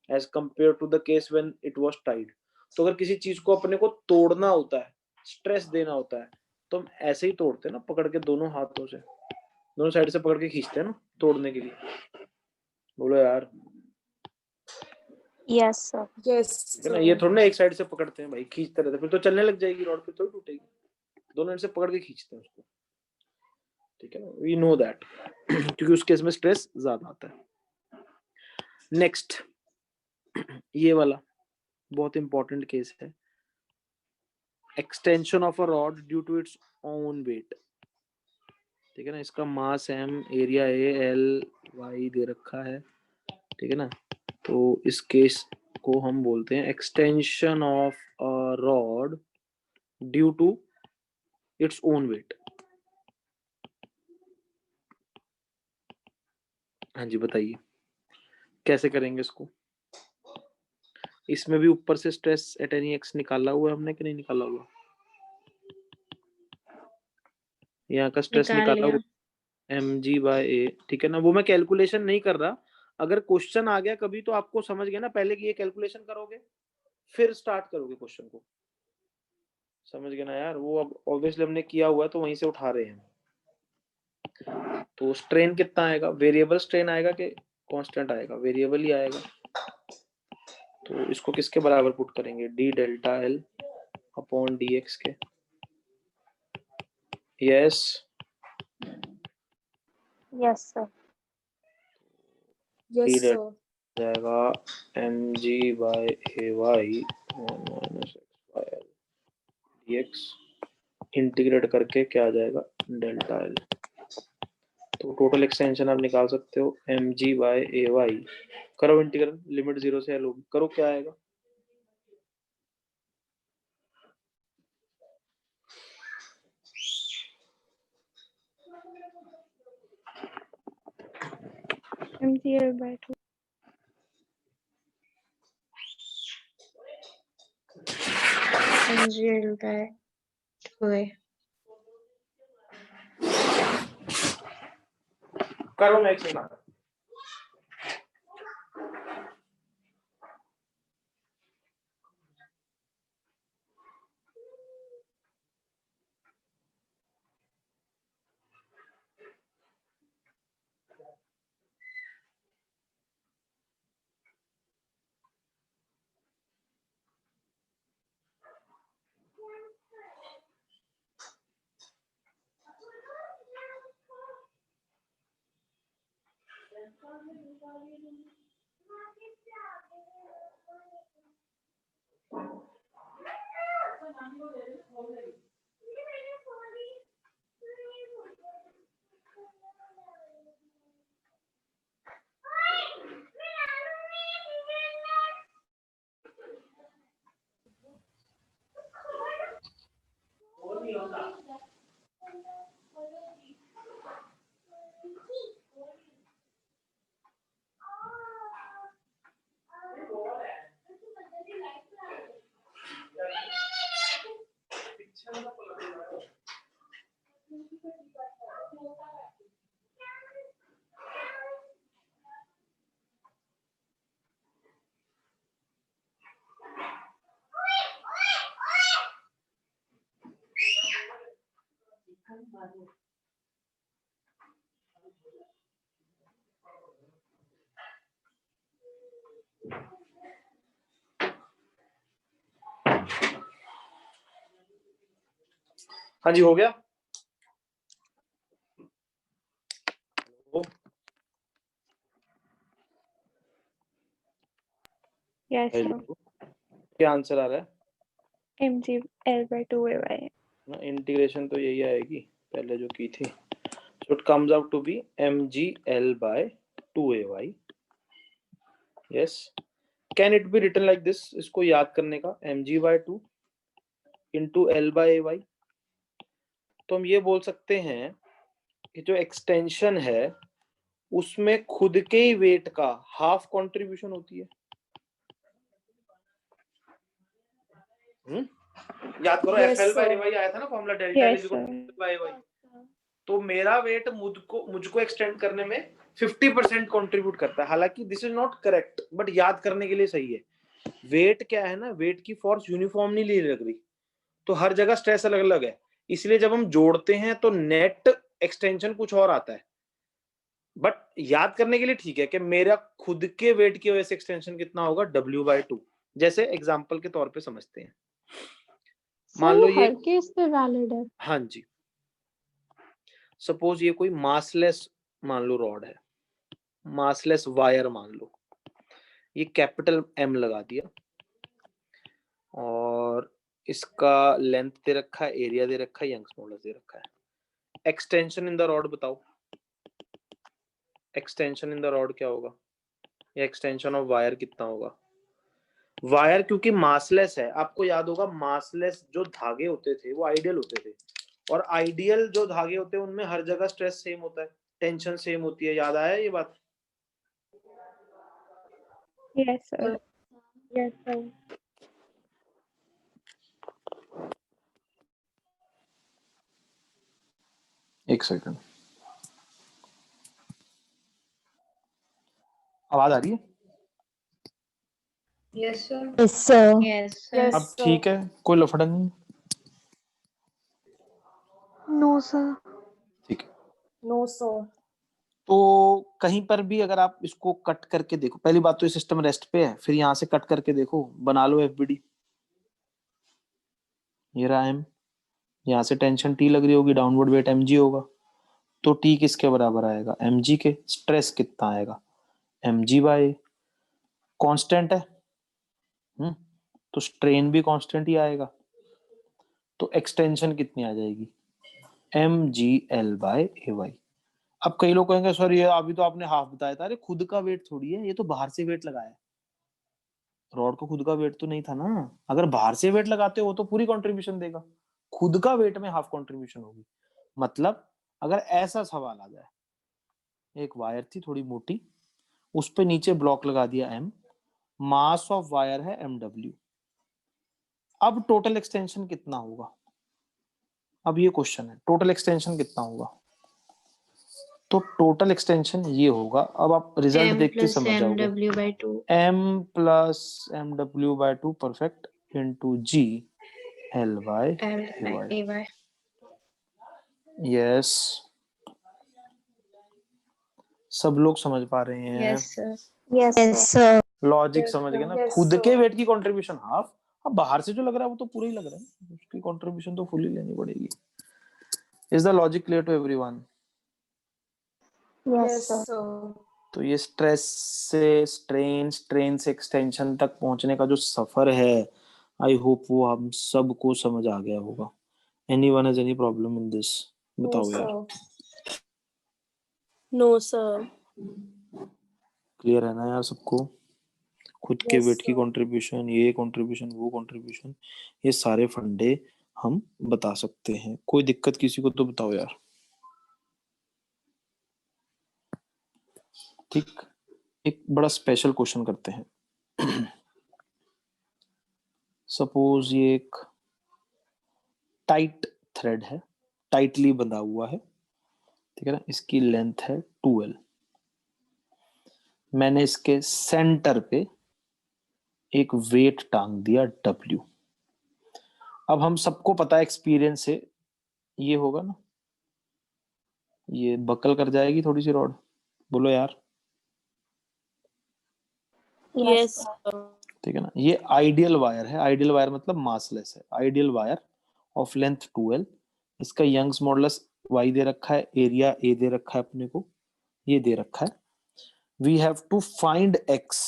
as compare to the case when it was tied. तो अगर किसी चीज को अपने को तोड़ना होता है, स्ट्रेस देना होता है, तो हम ऐसे ही तोड़ते हैं ना, पकड़ के दोनों हाथों से, दोनों साइड से पकड़ के खींचते हैं ना तोड़ने के लिए। बोलो यार। Yes sir. ठीक है ना, ये थोड़ा ना एक साइड से पकड़ते हैं भाई, खींचते रहते, फिर तो चलने लग जाएगी रॉड, फिर तो टूटेगी। दोनों एंड से पकड़ के खींचते हैं उसको, ठीक है ना, वी नो दैट क्योंकि उस केस में स्ट्रेस ज्यादा आता है। नेक्स्ट, ये वाला बहुत इंपॉर्टेंट केस है, extension of a rod due to its own weight. ठीक है ना, इसका mass m, area a, l, y दे रखा है, ठीक है ना। तो इस केस को हम बोलते हैं extension of a rod due to its own weight. हाँ जी बताइए कैसे करेंगे इसको। इसमें भी ऊपर से स्ट्रेस एट एनी एक्स निकाला हुआ है हमने कि नहीं निकाला हुआ, यहाँ का स्ट्रेस निकाला हुआ mg/a, ठीक है ना। वो मैं कैलकुलेशन नहीं कर रहा, अगर क्वेश्चन आ गया कभी तो आपको समझ गया ना, पहले की ये कैलकुलेशन करोगे फिर स्टार्ट करोगे क्वेश्चन को, समझ गए ना यार। वो अब ऑब्वियसली हमने किया हुआ है तो वहीं से उठा रहे हैं। तो स्ट्रेन कितना आएगा, वेरिएबल स्ट्रेन आएगा कि कांस्टेंट आएगा, वेरिएबल ही आएगा। तो इसको किसके बराबर पुट करेंगे, d delta l upon dx के। Yes yes sir. d delta जाएगा mg/ay minus x/l dx, integrate करके क्या आ जाएगा, डेल्टा l। तो टोटल एक्सटेंशन आप निकाल सकते हो mg/ay, करो इंटीग्रल, लिमिट 0 से l होगी, करो क्या आएगा, mgl/2 mgl/2a। करो नेक्स्ट ना। हाँ जी हो गया। Yes, sir. L2 क्या आंसर आ रहा है mg L by 2ay. ना, इंटीग्रेशन तो यही आएगी पहले जो की थी. So it comes out to be mgl by 2ay. Yes. Can it be written like this? इसको याद करने का mg by 2 into l by ay. तो हम ये बोल सकते हैं कि जो एक्सटेंशन है उसमें खुद के ही वेट का हाफ कंट्रीब्यूशन होती है. याद करो Yes, FL by sir. ay आया था ना formula, delta L Yes, is equal sir. to by ay. तो मेरा वेट मुझको एक्सटेंड करने में 50% कंट्रीब्यूट करता है. हालांकि this is not correct but याद करने के लिए सही है. वेट क्या है ना, वेट की फोर्स यूनिफॉर्म नहीं ले लग रही, तो हर जगह स्ट्रेस अलग अलग है. इसलिए जब हम जोड़ते हैं तो नेट एक्सटेंशन कुछ और आता है. बट याद करने के लिए ठीक है कि मेरा खुद के वेट की वजह से एक्सटेंशन कितना होगा, W/2. जैसे एग्जांपल के तौर पे समझते हैं. मान लो ये हर केस पे वैलिड है. हाँ जी, सपोज ये कोई मासलेस मान लो रॉड है, मासलेस वायर मान लो, ये कैपिटल M लगा दिया और इसका लेंथ दे रखा है, एरिया दे रखा है, यंग्स मॉडुलस दे रखा है. एक्सटेंशन इन द रॉड बताओ, एक्सटेंशन इन द रॉड क्या होगा, या एक्सटेंशन ऑफ वायर कितना होगा. वायर क्योंकि मासलेस है, आपको याद होगा मासलेस जो धागे होते थे वो आइडियल होते थे, और आइडियल जो धागे होते हैं उनमें हर जगह स्ट्रेस सेम होता है, टेंशन सेम होती है. याद आया ये बात? Yes, sir. Yes, sir. एक सेकंड, आवाज आ रही है? Yes, sir. Yes, sir. Yes, sir. Yes. अब ठीक है, कोई लफड़ा नहीं. No sir. ठीक है. No, sir. तो कहीं पर भी अगर आप इसको कट करके देखो, पहली बात तो ये सिस्टम रेस्ट पे है, फिर यहाँ से कट करके देखो, बना लो FBD. ये रहा M, यहाँ से टेंशन T लग रही होगी, डाउनवर्ड वेट mg होगा, तो T किसके बराबर आएगा, mg के. स्ट्रेस कितना आएगा, mg बाय कांस्टेंट है. तो स्ट्रेन भी कांस्टेंट ही आएगा. तो एक्सटेंशन कितनी आ जाएगी, mgl बाय ay. अब कई लोग कहेंगे सर ये अभी तो आपने हाफ बताया था. अरे खुद का वेट थोड़ी है, ये तो बाहर से वेट लगाया है. रॉड को खुद का वेट तो नहीं था ना. अगर बाहर से वेट लगाते हो तो पूरी कंट्रीब्यूशन देगा, खुद का वेट में हाफ कंट्रीब्यूशन होगी. मतलब अगर ऐसा सवाल आ जाए, एक वायर थी थोड़ी मोटी, उस पे नीचे ब्लॉक लगा दिया M, मास ऑफ वायर है mw, अब टोटल एक्सटेंशन कितना होगा. अब ये क्वेश्चन है, टोटल एक्सटेंशन कितना होगा. तो टोटल एक्सटेंशन ये होगा. अब आप रिजल्ट M देख के plus समझ जाओगे. MW by 2. M plus MW by 2 perfect into G L by L by AY. AY. Yes. सब लोग समझ पा रहे हैं. Yes, sir. Yes Yes, sir. Logic Yes, समझ गए sir. ना. Yes, खुद sir. के वेट की कंट्रीब्यूशन हाफ, अब बाहर से जो लग रहा है वो तो पूरा ही लग रहा है, उसकी कंट्रीब्यूशन तो फुल ही लेनी पड़ेगी. Is the logic clear to everyone? Yes, Yes, sir. sir. तो ये स्ट्रेस से स्ट्रेन से एक्सटेंशन तक पहुंचने का जो सफर है, आई होप वो हम सबको समझ आ गया होगा. Anyone has any problem in this? No, बताओ यार. sir. No, sir. क्लियर है ना यार सबको? खुद के Yes, वेट की sir. कंट्रीब्यूशन, ये कंट्रीब्यूशन, वो कंट्रीब्यूशन, ये सारे फंडे हम बता सकते हैं. कोई दिक्कत किसी को तो बताओ यार. ठीक, एक बड़ा स्पेशल क्वेश्चन करते हैं. सपोज ये एक टाइट थ्रेड है, टाइटली बंधा हुआ है, ठीक है ना. इसकी लेंथ है 2L. मैंने इसके सेंटर पे एक वेट टांग दिया W. अब हम सबको पता है एक्सपीरियंस से, ये होगा ना, ये बकल कर जाएगी थोड़ी सी रॉड. बोलो यार. Yes, sir. ठीक है ना. ये आइडियल वायर है, आइडियल वायर मतलब मासलेस है. Ideal wire of length 2L, इसका यंग्स मॉडुलस Y दे रखा है, एरिया A दे रखा है अपने को, ये दे रखा है. We have to find X.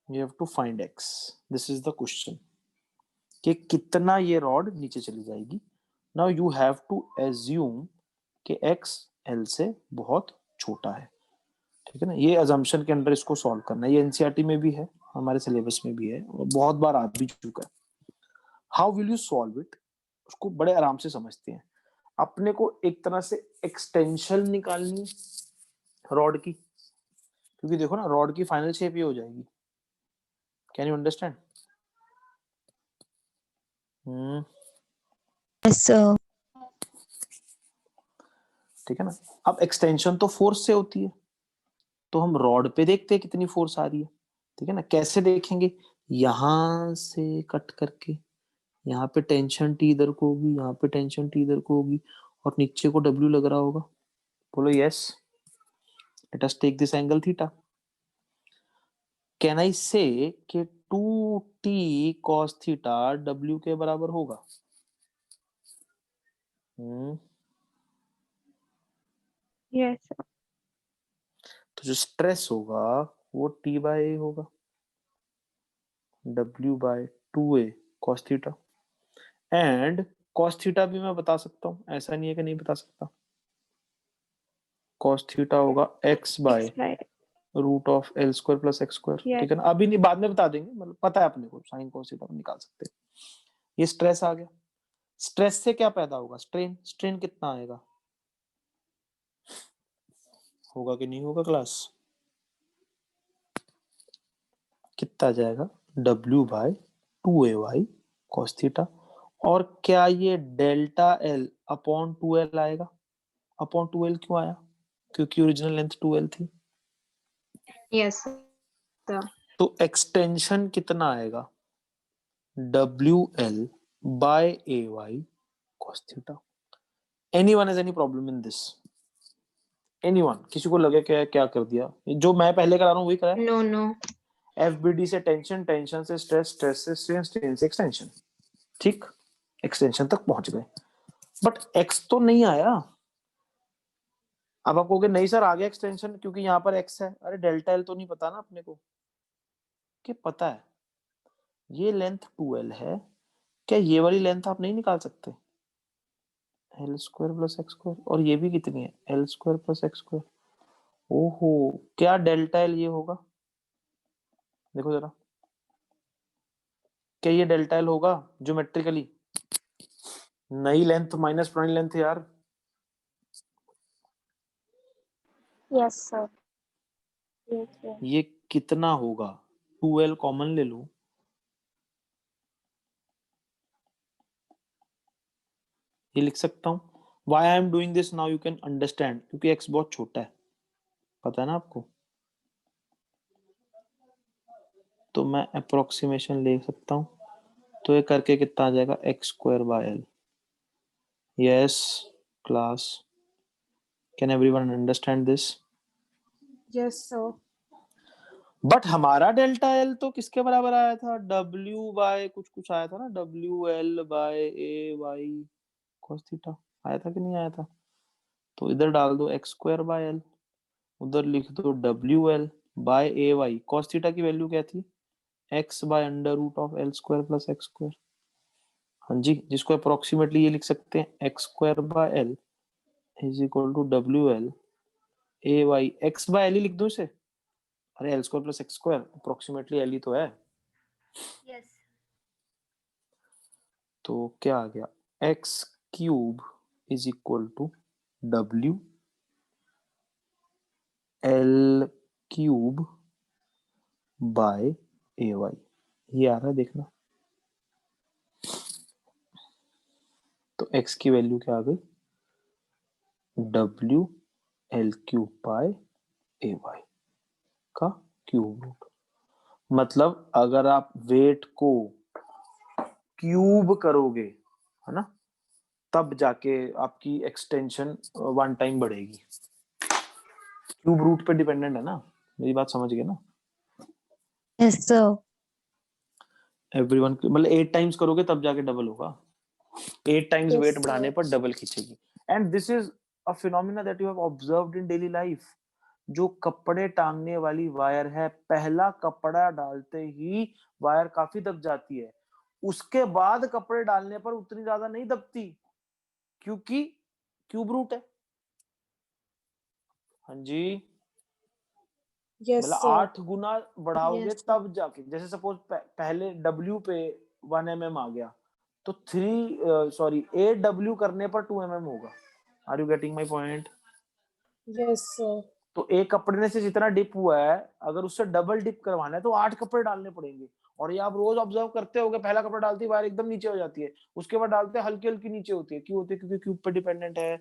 You have to find x. This is the question. कि कितना ये रॉड नीचे चली जाएगी. Now you have to assume कि x l से बहुत छोटा है. ठीक है ना. ये assumption के अंदर इसको सॉल्व करना है. ये एनसीईआरटी में भी है, हमारे सिलेबस में भी है और बहुत बार आ भी चुका है. How will you solve it, उसको बड़े आराम से समझते हैं. अपने को एक तरह से एक्सटेंशन निकालनी रॉड की, क्योंकि देखो ना रॉड की फाइनल शेप ये हो जाएगी. Can you understand? Yes, sir. ठीक है ना. अब एक्सटेंशन तो फोर्स से होती है, तो हम रॉड पे देखते हैं कितनी फोर्स आ रही है. ठीक है ना. कैसे देखेंगे? यहां से कट करके यहाँ पे टेंशन टी इधर को होगी, यहाँ पे टेंशन टी इधर को होगी और नीचे को डब्ल्यू लग रहा होगा. बोलो yes. Let us take this angle theta. Can I say कि 2t cos थीटा w के बराबर होगा? Yes, sir. तो जो स्ट्रेस होगा वो t बाय a होगा, w by 2a cos theta. And cos theta भी मैं बता सकता हूँ, ऐसा नहीं है कि नहीं बता सकता. cos थीटा होगा x by X by root of L square plus X square. Yes. ठीक है ना. अभी नहीं, बाद में बता देंगे, मतलब पता है अपने को साइन cos थीटा निकाल सकते हैं. ये स्ट्रेस आ गया. स्ट्रेस से क्या पैदा होगा? स्ट्रेन. स्ट्रेन कितना आएगा? होगा कि नहीं होगा क्लास? कितना आ जाएगा? w by 2ay cos theta. और क्या ये डेल्टा एल अपॉन 2l आएगा? अपॉन 2l क्यों आया? क्योंकि ओरिजिनल लेंथ 2l थी. Yes, sir. तो एक्सटेंशन कितना आएगा? WL by AY cos theta. Anyone has any problem in this? Anyone? किसी को लगे क्या क्या कर दिया? जो मैं पहले करा रहा हूँ वही करा है. No, no. FBD से टेंशन, टेंशन से स्ट्रेस, स्ट्रेस से स्ट्रेन, स्ट्रेन से एक्सटेंशन. ठीक. एक्सटेंशन तक पहुंच गए, बट x तो नहीं आया. अब आप कहोगे नहीं सर आ गया एक्सटेंशन क्योंकि यहाँ पर x है. अरे डेल्टा एल तो नहीं पता ना अपने को. कि पता है ये लेंथ 2l है, क्या ये वाली लेंथ आप नहीं निकाल सकते? L square plus X square. और ये भी कितनी है? L square plus X square. ओहो, क्या डेल्टा एल ये होगा? देखो जरा, क्या ये डेल्टा एल होगा ज्योमेट्रिकली? नई लेंथ माइनस पुरानी लेंथ यार. Yes, sir. Yes, sir. ये कितना होगा? 2l कॉमन ले लो. ये लिख सकता हूं. Why I am doing this now you can understand, क्योंकि x बहुत छोटा है, पता है ना आपको. तो मैं अप्रोक्सीमेशन ले सकता हूं. तो ये करके कितना आ जाएगा? x square by l. Yes class, can everyone understand this? Yes, sir. But हमारा डेल्टा एल तो किसके बराबर आया था? w बाय कुछ कुछ आया था ना, WL by A Y cos theta आया था कि नहीं आया था? तो इधर डाल दो x स्क्वायर बाय l, उधर लिख दो WL by A Y. cos theta की वैल्यू क्या थी? x बाय under root of L square plus X square. हाँ जी, जिसको अप्रोक्सीमेटली ये लिख सकते हैं x square by l is equal to WL A Y. x by l ही लिख दो इसे. अरे L square plus X square approximately l ही तो है. Yes. तो क्या आ गया? x cube is equal to W L cube by A Y. ये आ रहा है देखना. तो x की वैल्यू क्या आ गई? W L cube by A Y का क्यूब रूट. मतलब अगर आप वेट को क्यूब करोगे, है ना, तब जाके आपकी एक्सटेंशन 1 टाइम बढ़ेगी. क्यूब रूट पे डिपेंडेंट है ना. मेरी बात समझ गए ना? Yes, sir. एवरीवन मतलब 8 टाइम्स करोगे तब जाके डबल होगा. 8 टाइम्स Yes, वेट sir. बढ़ाने पर डबल खींचेगी. And this is a phenomena that you have observed in daily life. जो कपड़े टांगने वाली वायर है, पहला कपड़ा डालते ही वायर काफी दब जाती है, उसके बाद कपड़े डालने पर उतनी ज्यादा नहीं दबती, क्योंकि क्यूब रूट है। हाँ जी, Yes, मतलब sir. 8 गुना बढ़ाओगे Yes, sir. तब जाके, जैसे सपोज पहले W पे 1 mm आ गया, तो 8 W करने पर 2 mm होगा। Are you getting my point? Yes, sir. तो एक कपड़े से जितना डिप हुआ है, अगर उससे डबल डिप करवाना है तो 8 कपड़े डालने पड़ेंगे। और ये आप रोज ऑब्जर्व करते होगे, पहला कपड़ा डालती वायर एकदम नीचे हो जाती है, उसके बाद डालते हल्की हल्की नीचे होती है। क्यों होती है? क्योंकि क्यूब पे डिपेंडेंट है।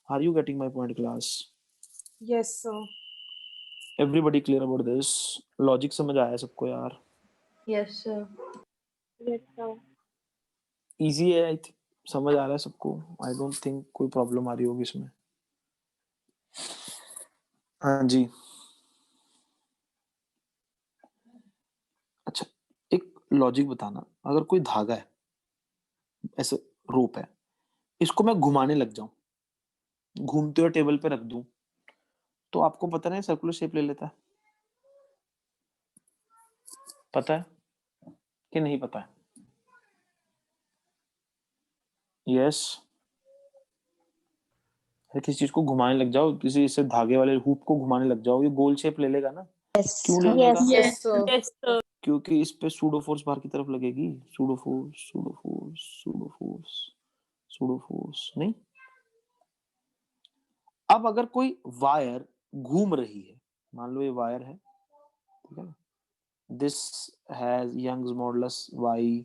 Are you getting my point class? Yes, sir. Everybody clear about this? Logic समझ आया सबको यार? Yes, sir. Yes, sir. Easy है, आई थिंक समझ आ रहा है सबको। आई डोंट थिंक कोई प्रॉब्लम आ रही होगी इसमें। हाँ जी। अच्छा, एक लॉजिक बताना, अगर कोई धागा है, ऐसे रोप है, इसको मैं घुमाने लग जाऊं, घूमते हुए टेबल पे रख दूं, तो आपको पता नहीं सर्कुलर शेप ले लेता है? पता है कि नहीं पता है? यस। किसी चीज को घुमाने लग जाओ, किसी इसे धागे वाले हुप को घुमाने लग जाओ, ये गोल शेप ले लेगा ना? Yes, क्यों ले sir. लेगा? Yes, Yes, sir. Yes, sir. क्योंकि इस पे सूडो फोर्स बाहर की तरफ लगेगी। Pseudo force, pseudo force, pseudo force, pseudo force. नहीं, अब अगर कोई वायर घूम रही है, मान लो ये वायर है, ठीक है ना, this has Young's modulus y,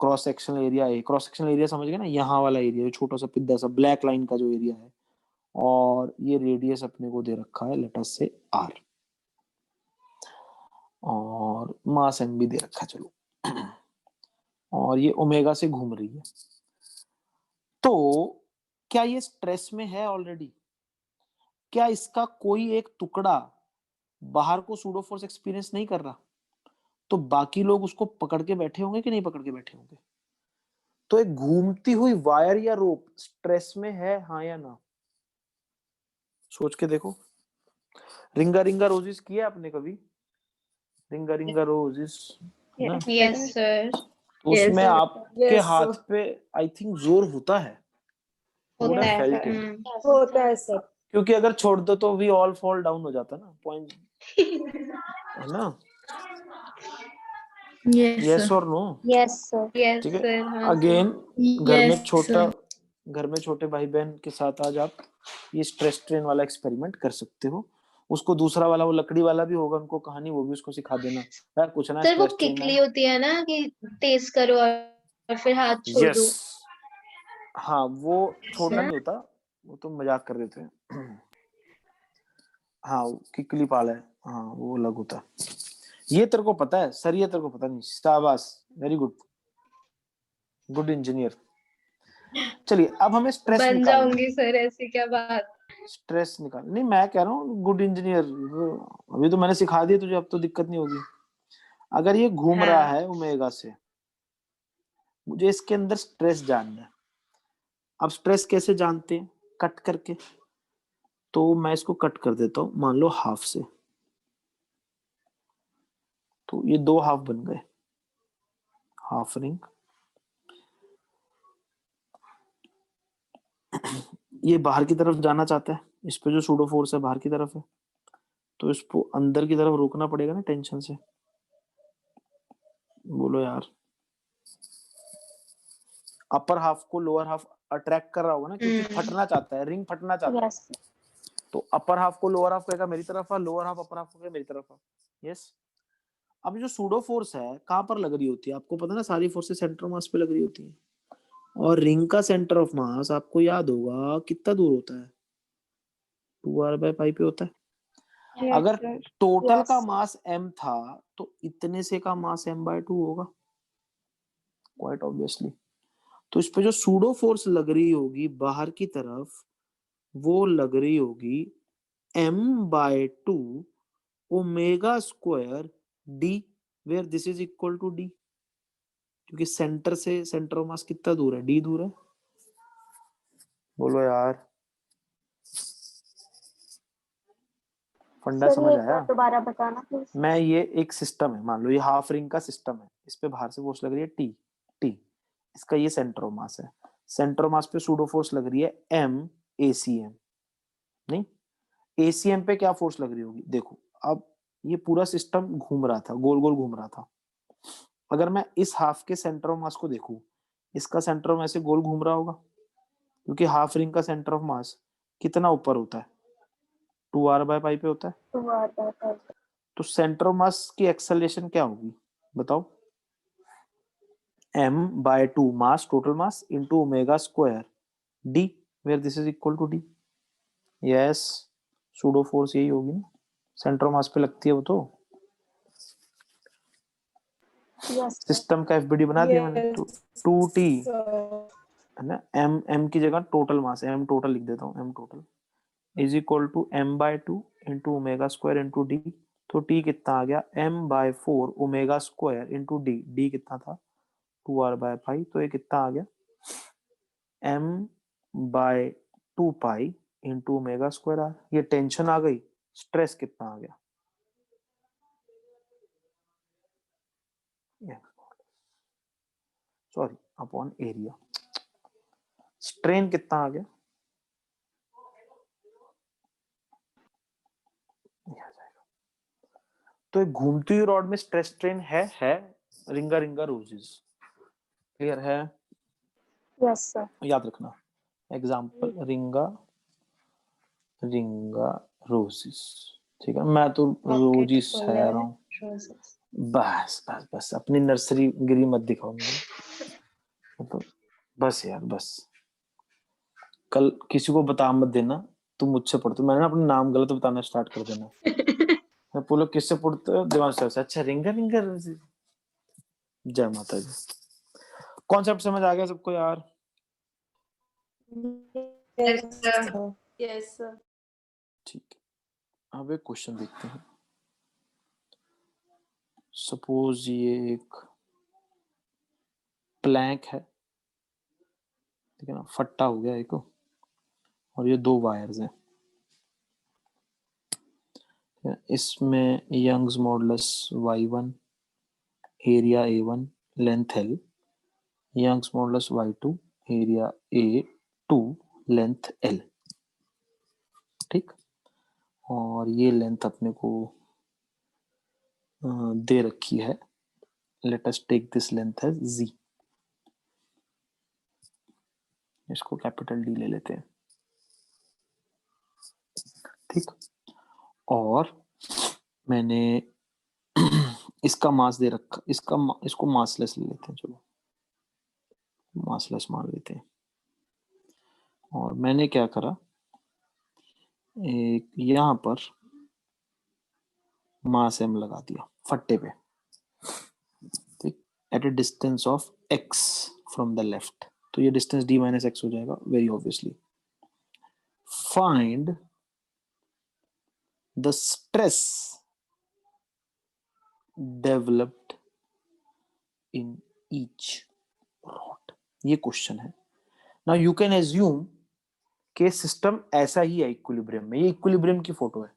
cross sectional area है, क्रॉस सेक्शनल एरिया समझ गए ना, यहाँ वाला एरिया, छोटा सा पिद्दा सा ब्लैक लाइन का जो एरिया है, और ये रेडियस अपने को दे रखा है लेट अस से r, और मास m भी दे रखा है, चलो, और ये ओमेगा से घूम रही है। तो क्या ये स्ट्रेस में है ऑलरेडी? क्या इसका कोई एक टुकड़ा बाहर को सूडो फोर्स एक्सपीरियंस नहीं कर रहा? तो बाकी लोग उसको पकड़ के बैठे होंगे कि नहीं पकड़ के बैठे होंगे? तो एक घूमती हुई वायर या रोप स्ट्रेस में है, हाँ या ना? सोच के देखो। रिंगा रिंगा रोजिस किया आपने कभी? रिंगा रिंगा रोजिस, है ना? Yes, sir. तो उसमें Yes. आपके Yes, हाथ sir. पे आई थिंक जोर होता है, would होता have है felt sir. it. होता है सर। क्योंकि अगर छोड़ दो तो वी ऑल फॉल डाउन हो जाता ना, पॉइंट, है ना? Yes, yes sir. और नो? Yes, sir. Yes, ठीक है। sir. हाँ अगेन, Yes, sir. घर में छोटे भाई बहन के साथ आज आप ये स्ट्रेस स्ट्रेन वाला एक्सपेरिमेंट कर सकते हो। उसको दूसरा वाला, वो लकड़ी वाला भी होगा, उनको कहानी, वो भी उसको सिखा देना यार, कुछ ना सर वो स्ट्रेस स्ट्रेन किकली है। होती है ना कि तेज करो और फिर हाथ छोड़ यस, दो। हाँ, वो छोड़ना हाँ? नहीं होता, वो तो मजाक कर रहे थे। हाँ, वो किकली पाल है, हाँ, वो अलग होता है। ये तेरे को पता है सर? ये तेरे को पता नहीं? शाबाश, वेरी गुड, गुड इंजीनियर। चलिए, अब हमें स्ट्रेस बन निकालना है। जाऊंगी सर, ऐसी क्या बात। स्ट्रेस निकाल, नहीं मैं कह रहा हूँ गुड इंजीनियर, अभी तो मैंने सिखा दिया तुझे, अब तो दिक्कत नहीं होगी। अगर ये घूम हाँ। रहा है ओमेगा से, मुझे इसके अंदर स्ट्रेस जानना है। अब स्ट्रेस कैसे जानते हैं? कट करके। तो मैं इसको कट कर देता हूँ, मान लो हाफ से, तो ये 2 हाफ बन गए, हाफ रिंग। ये बाहर की तरफ जाना चाहता है, इस पे जो सूडो फोर्स है बाहर की तरफ है, तो इसको अंदर की तरफ रोकना पड़ेगा ना टेंशन से। बोलो यार। अपर हाफ को लोअर हाफ अट्रैक्ट कर रहा होगा ना, क्योंकि फटना चाहता है, रिंग फटना चाहता है। Yes. तो अपर हाफ को लोअर हाफ कहेगा मेरी तरफ आ, लोअर हाफ अपर हाफ को कहेगा मेरी तरफ आ। यस। अब जो सूडो फोर्स है कहाँ पर लग रही होती है? आपको पता ना, सारी फोर्सेस सेंटर मास पे लग रही होती है। और रिंग का सेंटर ऑफ मास आपको याद होगा कितना दूर होता है? 2r/π पे होता है। Yes, अगर sir. Total Yes. का मास m था, तो इतने से का मास m/2 होगा, क्वाइट ऑब्वियसली। तो इस पे जो सूडो फोर्स लग रही होगी बाहर की तरफ, वो लग रही होगी m/2 omega square d, where this is equal to d, क्योंकि सेंटर से सेंटर ऑफ मास कितना दूर है? d दूर है। बोलो यार। फंडा सर समझ ये आया? दोबारा बताना प्लीज। मैं ये एक सिस्टम है, मान लो ये हाफ रिंग का सिस्टम है, इस पे बाहर से फोर्स लग रही है टी टी, इसका ये सेंटर ऑफ मास है, सेंटर ऑफ मास पे सूडो फोर्स लग रही है एम एसीएम, नहीं एसीएम पे क्या फोर्स लग रही होगी देखो। अब ये पूरा सिस्टम घूम रहा था, गोल गोल घूम रहा था, अगर मैं इस हाफ के सेंटर ऑफ मास को देखूं, इसका सेंटर ऑफ ऐसे गोल घूम रहा होगा, क्योंकि हाफ रिंग का सेंटर ऑफ मास कितना ऊपर होता है, 2r/π पे होता है। तो सेंटर ऑफ मास की एक्सेलरेशन क्या होगी बताओ? m/2 mass, total mass into omega square d, where this is equal to d। Yes, pseudo force यही होगी ना, सेंटर ऑफ मास पे लगती है वो तो। यस सिस्टम का एफबीडी बना दिया मैंने, तो Yes, 2t sir. है ना, m की जगह टोटल मास m टोटल लिख देता हूँ, m total is equal to m/2 into omega square into D. तो t कितना आ गया, m/4 omega square into D, D कितना था 2r/π, तो ये कितना आ गया m/2π into omega square R. ये टेंशन आ गई, स्ट्रेस कितना आ गया, सॉरी अपॉन एरिया, स्ट्रेन कितना आ गया, ये आ जाएगा। तो एक घूमती हुई रॉड में स्ट्रेस स्ट्रेन है रिंगा रिंगा रोजेस, क्लियर है? Yes sir. याद रखना, एग्जाम्पल रिंगा रिंगा रोजेस, ठीक है। मैं तो रोज ही सह रहा हूँ, बस बस बस अपनी नर्सरी गिरी मत दिखाओ मुझे, तो बस यार बस, कल किसी को बता मत देना तुम मुझसे पढ़ते हो, मैंने ना अपना नाम गलत बताना स्टार्ट कर देना, मैं बोलो किससे पढ़ते हो, दिमाग से अच्छा रिंगा रिंगा रोजेस। जय माता दी। कॉन्सेप्ट समझ आ गया सबको यार? Yes, sir. sir. Yes sir. ठीक है, अब एक क्वेश्चन देखते हैं। सपोज ये एक प्लैंक है, ठीक है ना, फट्टा हो गया एक, और ये दो वायर्स हैं, इसमें Young's modulus y1, area a1, length l, Young's modulus y2, area a2, length l, ठीक। और ये लेंथ अपने को दे रखी है, let us take this length as z, इसको कैपिटल D ले लेते हैं, ठीक। और मैंने इसका मास दे रखा, इसको मासलेस ले लेते हैं, चलो मासलेस मान लेते हैं। और मैंने क्या करा, एक यहाँ पर मास m लगा दिया फट्टे पे, ठीक, at a distance of x from the left, तो ये डिस्टेंस d माइनस एक्स हो जाएगा very obviously. Find the stress developed in each rod, ये क्वेश्चन है। नाउ यू कैन एज्यूम कि सिस्टम ऐसा ही है इक्विलिब्रियम में, ये इक्विलिब्रियम की फोटो है,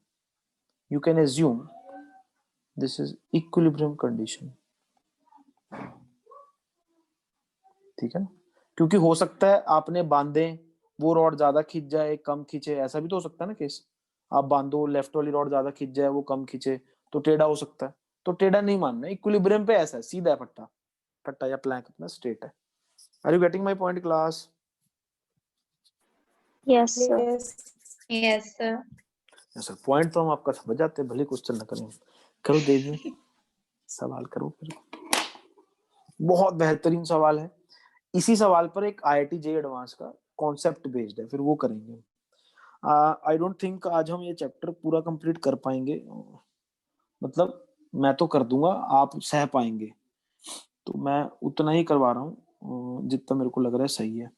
you can assume this is equilibrium condition, ठीक है ना, क्योंकि हो सकता है आपने बांधे, वो रॉड ज्यादा खींच जाए कम खींचे, ऐसा भी तो हो सकता है ना केस, आप बांधो लेफ्ट वाली रॉड ज्यादा खींच जाए वो कम खींचे, तो टेढ़ा हो सकता है, तो टेढ़ा नहीं मानना, इक्विलिब्रियम पे ऐसा है, सीधा है पट्टा, पट्टा या प्लैंक अपना स्ट्रेट है। Are you getting my point class? Yes sir. Yes. Yes, sir. Sir point तो हम आपका समझ जाते हैं, भले क्वेश्चन ना करें, करो देवी सवाल करो फिर, बहुत बेहतरीन सवाल है, इसी सवाल पर एक IIT JEE एडवांस का कॉन्सेप्ट बेस्ड है, फिर वो करेंगे। आई डोंट थिंक आज हम ये चैप्टर पूरा कंप्लीट कर पाएंगे, मतलब मैं तो कर दूंगा, आप सह पाएंगे, तो मैं उतना ही करवा रहा हूँ जितना मेरे को लग रहा है सही है।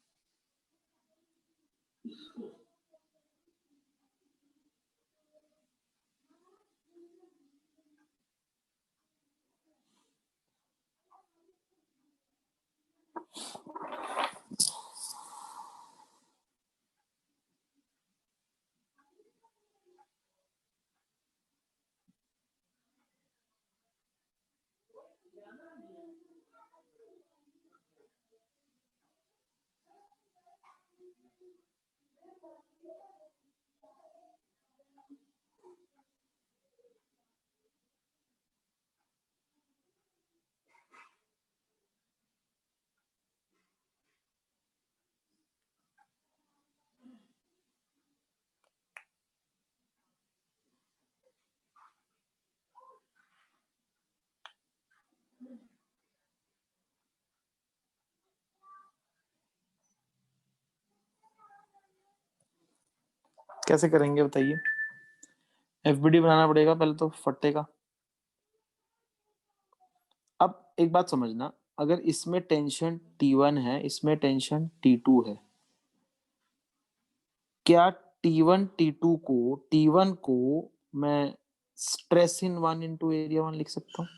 कैसे करेंगे बताइए? एफबीडी बनाना पड़ेगा पहले तो फट्टे का। अब एक बात समझना, अगर इसमें टेंशन T1 है, इसमें टेंशन T2 है, क्या T1 को मैं स्ट्रेस इन 1 इंटू एरिया 1 लिख सकता हूँ?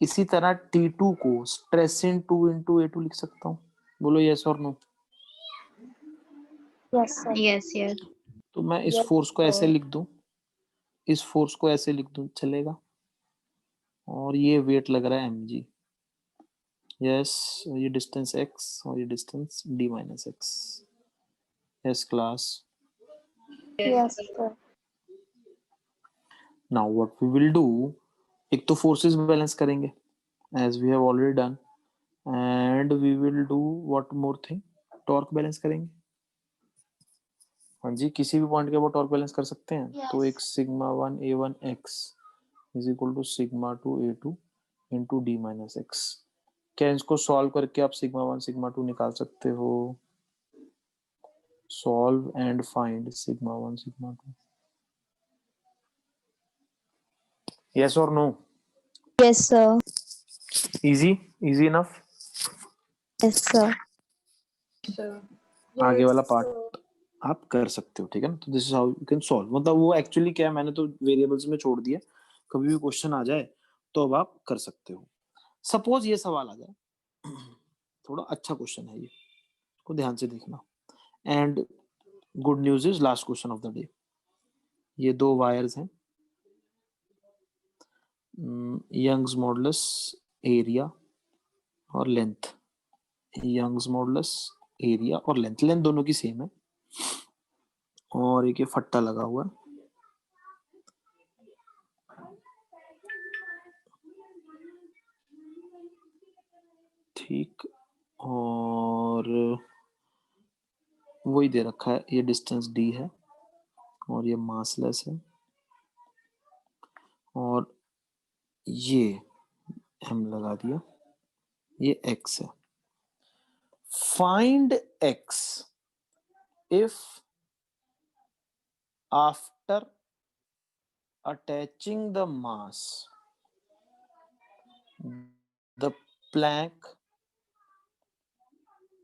इसी तरह T2 को स्ट्रेस इन 2 इंटू A2 लिख सकता हूँ? बोलो यस और no. Yes, sir. Yes, yes. तो मैं इस Yes, फोर्स को ऐसे sir. लिख दूं, इस फोर्स को ऐसे लिख दूं, चलेगा? और ये वेट लग रहा है mg। यस, ये डिस्टेंस x और ये distance d minus x। Yes class. Yes, sir. Now what we will do, एक तो फोर्सेस बैलेंस करेंगे as we have already done, and we will do what more thing, torque balance करेंगे। हाँ जी, किसी भी point के ऊपर टॉर्क बैलेंस कर सकते हैं। तो एक sigma 1 a1 x is equal to sigma 2 a2 into d minus x। क्या इसको सॉल्व करके आप सिग्मा 1 सिग्मा 2 निकाल सकते हो? Solve and find sigma 1 sigma 2। Yes और no? Yes, sir. Easy, easy enough. Yes, sir. Sir. आगे Yes, वाला sir. पार्ट आप कर सकते हो, ठीक है ना? तो this is how you can solve. मतलब वो एक्चुअली क्या है, मैंने तो वेरिएबल्स में छोड़ दिया, कभी भी क्वेश्चन आ जाए तो अब आप कर सकते हो। सपोज ये सवाल आ जाए, थोड़ा अच्छा क्वेश्चन है ये, को ध्यान से देखना। And good news is last question of the day. ये दो वायर्स हैं, यंग्स मॉडुलस एरिया और लेंथ, यंग्स मॉडुलस एरिया और लेंथ, लेंथ दोनों की सेम है, और एक ये फट्टा लगा हुआ है। ठीक, और वही दे रखा है, ये डिस्टेंस d है और ये मासलेस है, और ये हम लगा दिया, ये x है। Find x if after attaching the mass the plank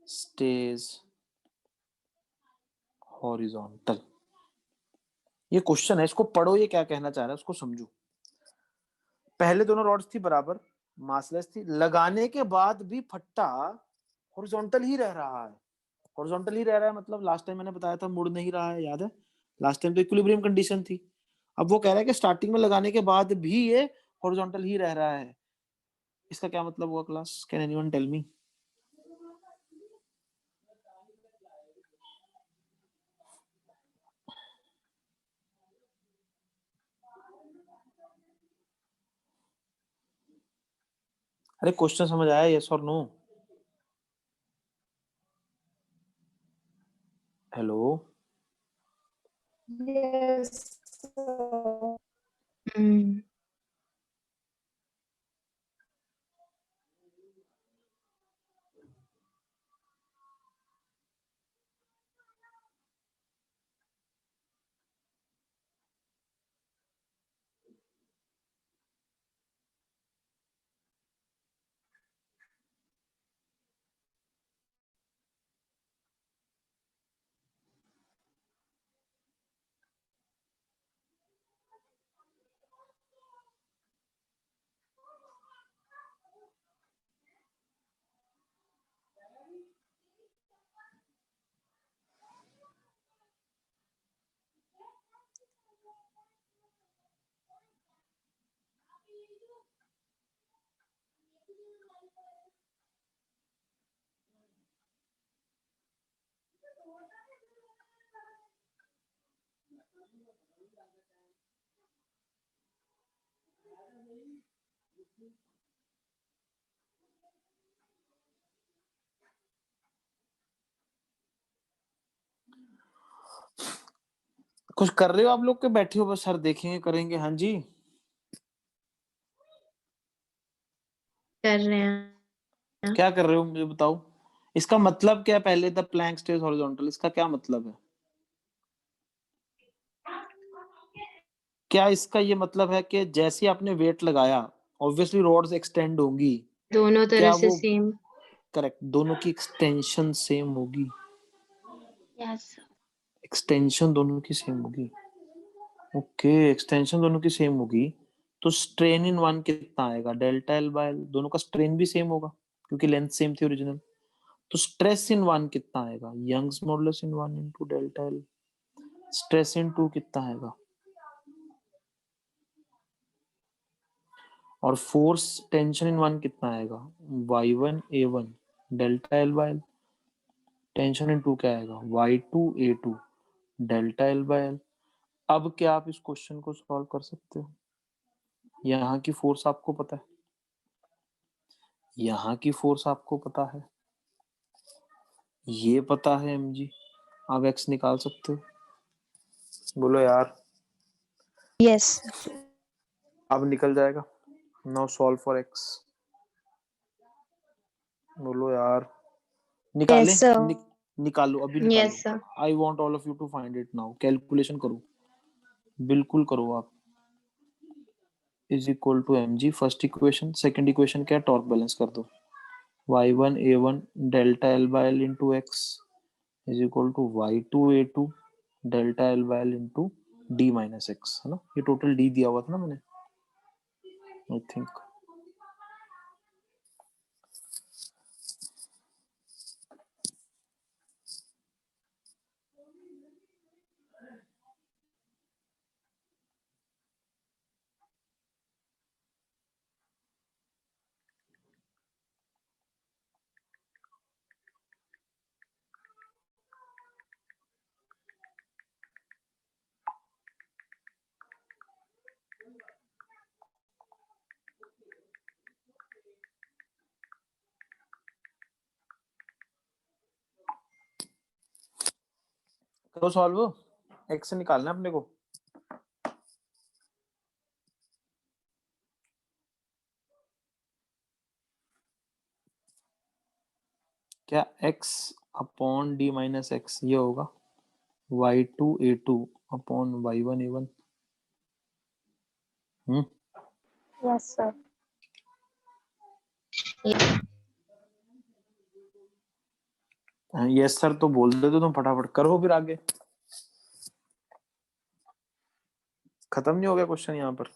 stays horizontal। ये क्वेश्चन है, इसको पढ़ो, ये क्या कहना चाह रहा है उसको समझो। पहले दोनों रॉड्स थी बराबर, मासलेस थी, लगाने के बाद भी फट्टा हॉरिजॉन्टल ही रह रहा है। हॉरिजॉन्टल ही रह रहा है मतलब लास्ट टाइम मैंने बताया था मुड़ नहीं रहा है, याद है? लास्ट टाइम तो इक्विलिब्रियम कंडीशन थी। अब वो कह रहा है कि स्टार्टिंग में लगाने के बाद भी ये हॉरिजॉन्टल ही रह रहा है। इसका क्या मतलब हुआ class? Can anyone tell me? अरे क्वेश्चन समझ आया? यस और नो? हेलो? Yes, sir. कुछ कर रहे हो आप लोग के बैठे हो बस सर देखेंगे करेंगे? हाँ जी कर रहे हैं। क्या कर रहे हो मुझे बताओ। इसका मतलब क्या है? पहले द प्लैंक स्टेज हॉरिजॉन्टल, इसका क्या मतलब है? क्या इसका ये मतलब है कि जैसे आपने वेट लगाया ऑब्वियसली रॉड्स एक्सटेंड होंगी, दोनों तरह क्या से वो सेम। करेक्ट दोनों की एक्सटेंशन सेम होगी? यस एक्सटेंशन दोनों की सेम होगी। ओके एक्सटेंशन दोनों की सेम होगी तो स्ट्रेन इन वन कितना आएगा? डेल्टा एल बाय एल, दोनों का स्ट्रेन भी सेम होगा क्योंकि लेंथ सेम थी ओरिजिनल। तो स्ट्रेस इन वन कितना आएगा? Young's modulus in one into delta L. Stress in two कितना आएगा? और फोर्स टेंशन इन वन कितना आएगा? y1 a1 delta L by L. Tension in two क्या आएगा? y2 a2 delta L by L. अब क्या आप इस क्वेश्चन को सॉल्व कर सकते हो? यहाँ की फोर्स आपको पता है, यहाँ की फोर्स आपको पता है, ये पता है mg, आप x निकाल सकते हो? बोलो यार। Yes. अब निकल जाएगा। Now solve for x। बोलो यार। निकालें? Yes, sir. निकालो अभी निकालो। Yes sir. I want all of you to find it now. Calculation करो, बिल्कुल करो आप। Is equal to M G first equation, second equation क्या है? टॉर्क बैलेंस कर दो। y1 a1 delta L by L into x is equal to y2 a2 delta L by L into D minus X, है ना? ये total D दिया हुआ था ना मैंने, आई थिंक। करो सॉल्व, एक्स से निकालना है अपने को। क्या x upon D minus x ये होगा y2 a2 upon y1 a1। Yes, sir. Yes sir तो बोल दे तो तुम फटाफट करो फिर आगे। खत्म नहीं हो गया क्वेश्चन? यहाँ पर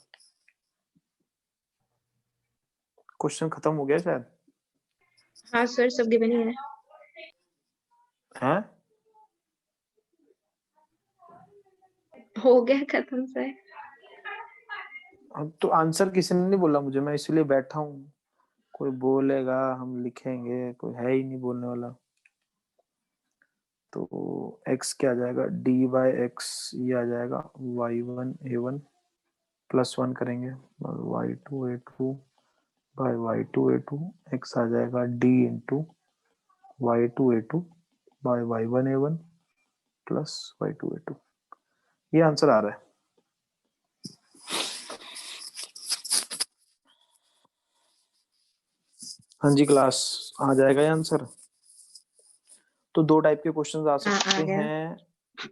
क्वेश्चन खत्म हो गया शायद। हाँ सर सब गिवन ही है। हैं? हो गया खत्म सर। अब तो आंसर किसी ने नहीं बोला मुझे, मैं इसलिए बैठा हूँ। कोई बोलेगा हम लिखेंगे, कोई है ही नहीं बोलने वाला। तो x क्या आ जाएगा? d बाई एक्स, ये आ जाएगा y1 a1 प्लस 1 करेंगे y2 a2 by y2 a2, x आ जाएगा d into y2 a2 by y1 a1 plus y2 a2। ये आंसर आ रहा है। हाँ जी क्लास, आ जाएगा ये आंसर। तो दो टाइप के क्वेश्चन आ सकते हैं,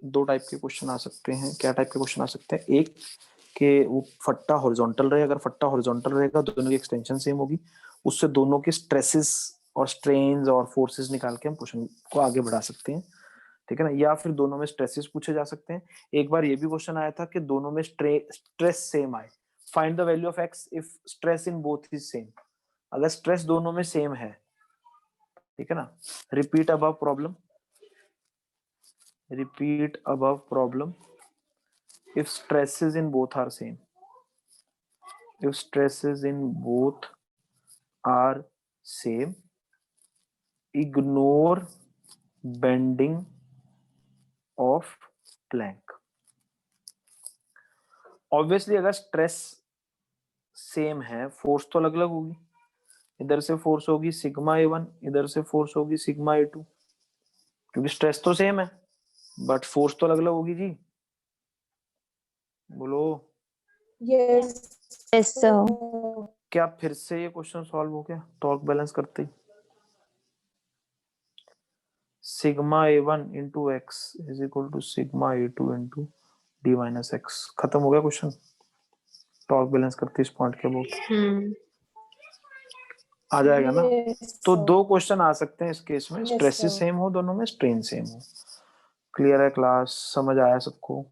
दो टाइप के क्वेश्चन आ सकते हैं। क्या टाइप के क्वेश्चन आ सकते हैं? एक कि वो फट्टा हॉरिजॉन्टल रहे, अगर फट्टा हॉरिजॉन्टल रहेगा दोनों की एक्सटेंशन सेम होगी, उससे दोनों के स्ट्रेसेस और स्ट्रेन्स और फोर्सेस निकाल के हम क्वेश्चन को आगे बढ़ा सकते हैं, ठीक है ना? या फिर दोनों में स्ट्रेसेस पूछे जा सकते हैं। एक बार ये भी क्वेश्चन आया था कि दोनों में स्ट्रेस सेम आए, find the value of x if stress in both is same. अगर स्ट्रेस दोनों में सेम है, ठीक है ना? Repeat above problem, repeat above problem if stresses in both are same, if stresses in both are same, ignore bending of Planck। Obviously अगर stress same है, force तो अलग अलग होगी। इधर से फोर्स होगी सिग्मा A1, इधर से फोर्स होगी सिग्मा A2, क्योंकि स्ट्रेस तो सेम है बट फोर्स तो अलग अलग होगी जी। बोलो Yes. Yes, sir. क्या फिर से ये क्वेश्चन सॉल्व हो गया टॉर्क बैलेंस करते ही? Sigma A1 into x is equal to sigma A2 into D minus x. खत्म हो गया क्वेश्चन टॉर्क बैलेंस करते इस पॉइंट के अबाउट। आ जाएगा ना? Yes, तो sir. 2 क्वेश्चन आ सकते हैं इस केस में, Yes, स्ट्रेसेस sir. सेम हो दोनों में, स्ट्रेन सेम हो। क्लियर है क्लास? समझ आया सबको?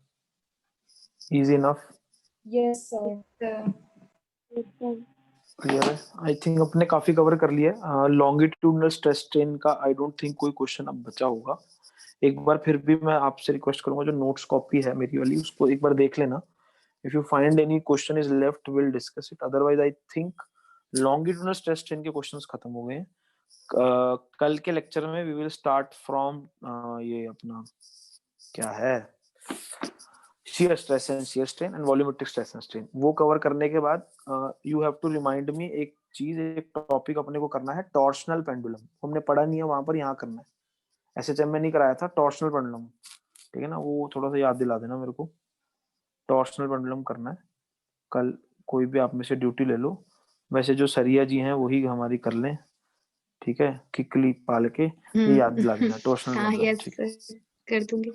Easy enough? Yes, sir. Clear है? आई थिंक अपने काफी कवर कर लिया। लॉन्गिट्यूडनल स्ट्रेस स्ट्रेन का आई डोंट थिंक कोई क्वेश्चन अब बचा होगा। एक बार फिर भी मैं आपसे रिक्वेस्ट करूंगा, जो नोट्स कॉपी है मेरी वाली उसको एक बार देख लेना। If you find any question is left will discuss it, otherwise I think longitudinal stress strain के क्वेश्चंस खत्म हो गए हैं। कल के लेक्चर में वी विल स्टार्ट फ्रॉम ये अपना क्या है, shear stress and shear strain and volumetric stress and strain। वो कवर करने के बाद you have to remind me एक चीज, एक टॉपिक अपने को करना है, टॉर्शनल पेंडुलम। हमने पढ़ा नहीं है वहां पर, यहाँ करना है। SHM में नहीं कराया था टॉर्शनल पेंडुलम, ठीक है ना? वो थोड़ा सा याद दिला देना मेरे को। टॉर्शनल पेंडुलम करना है कल, कोई भी आप में से ड्यूटी ले लो। वैसे जो सरिया जी हैं वही हमारी कर लें, ठीक है? किकली पाल के ये याद दिला देना टॉर्शनल हाँ पेंडुलम, यस ठीक है? कर दूंगी।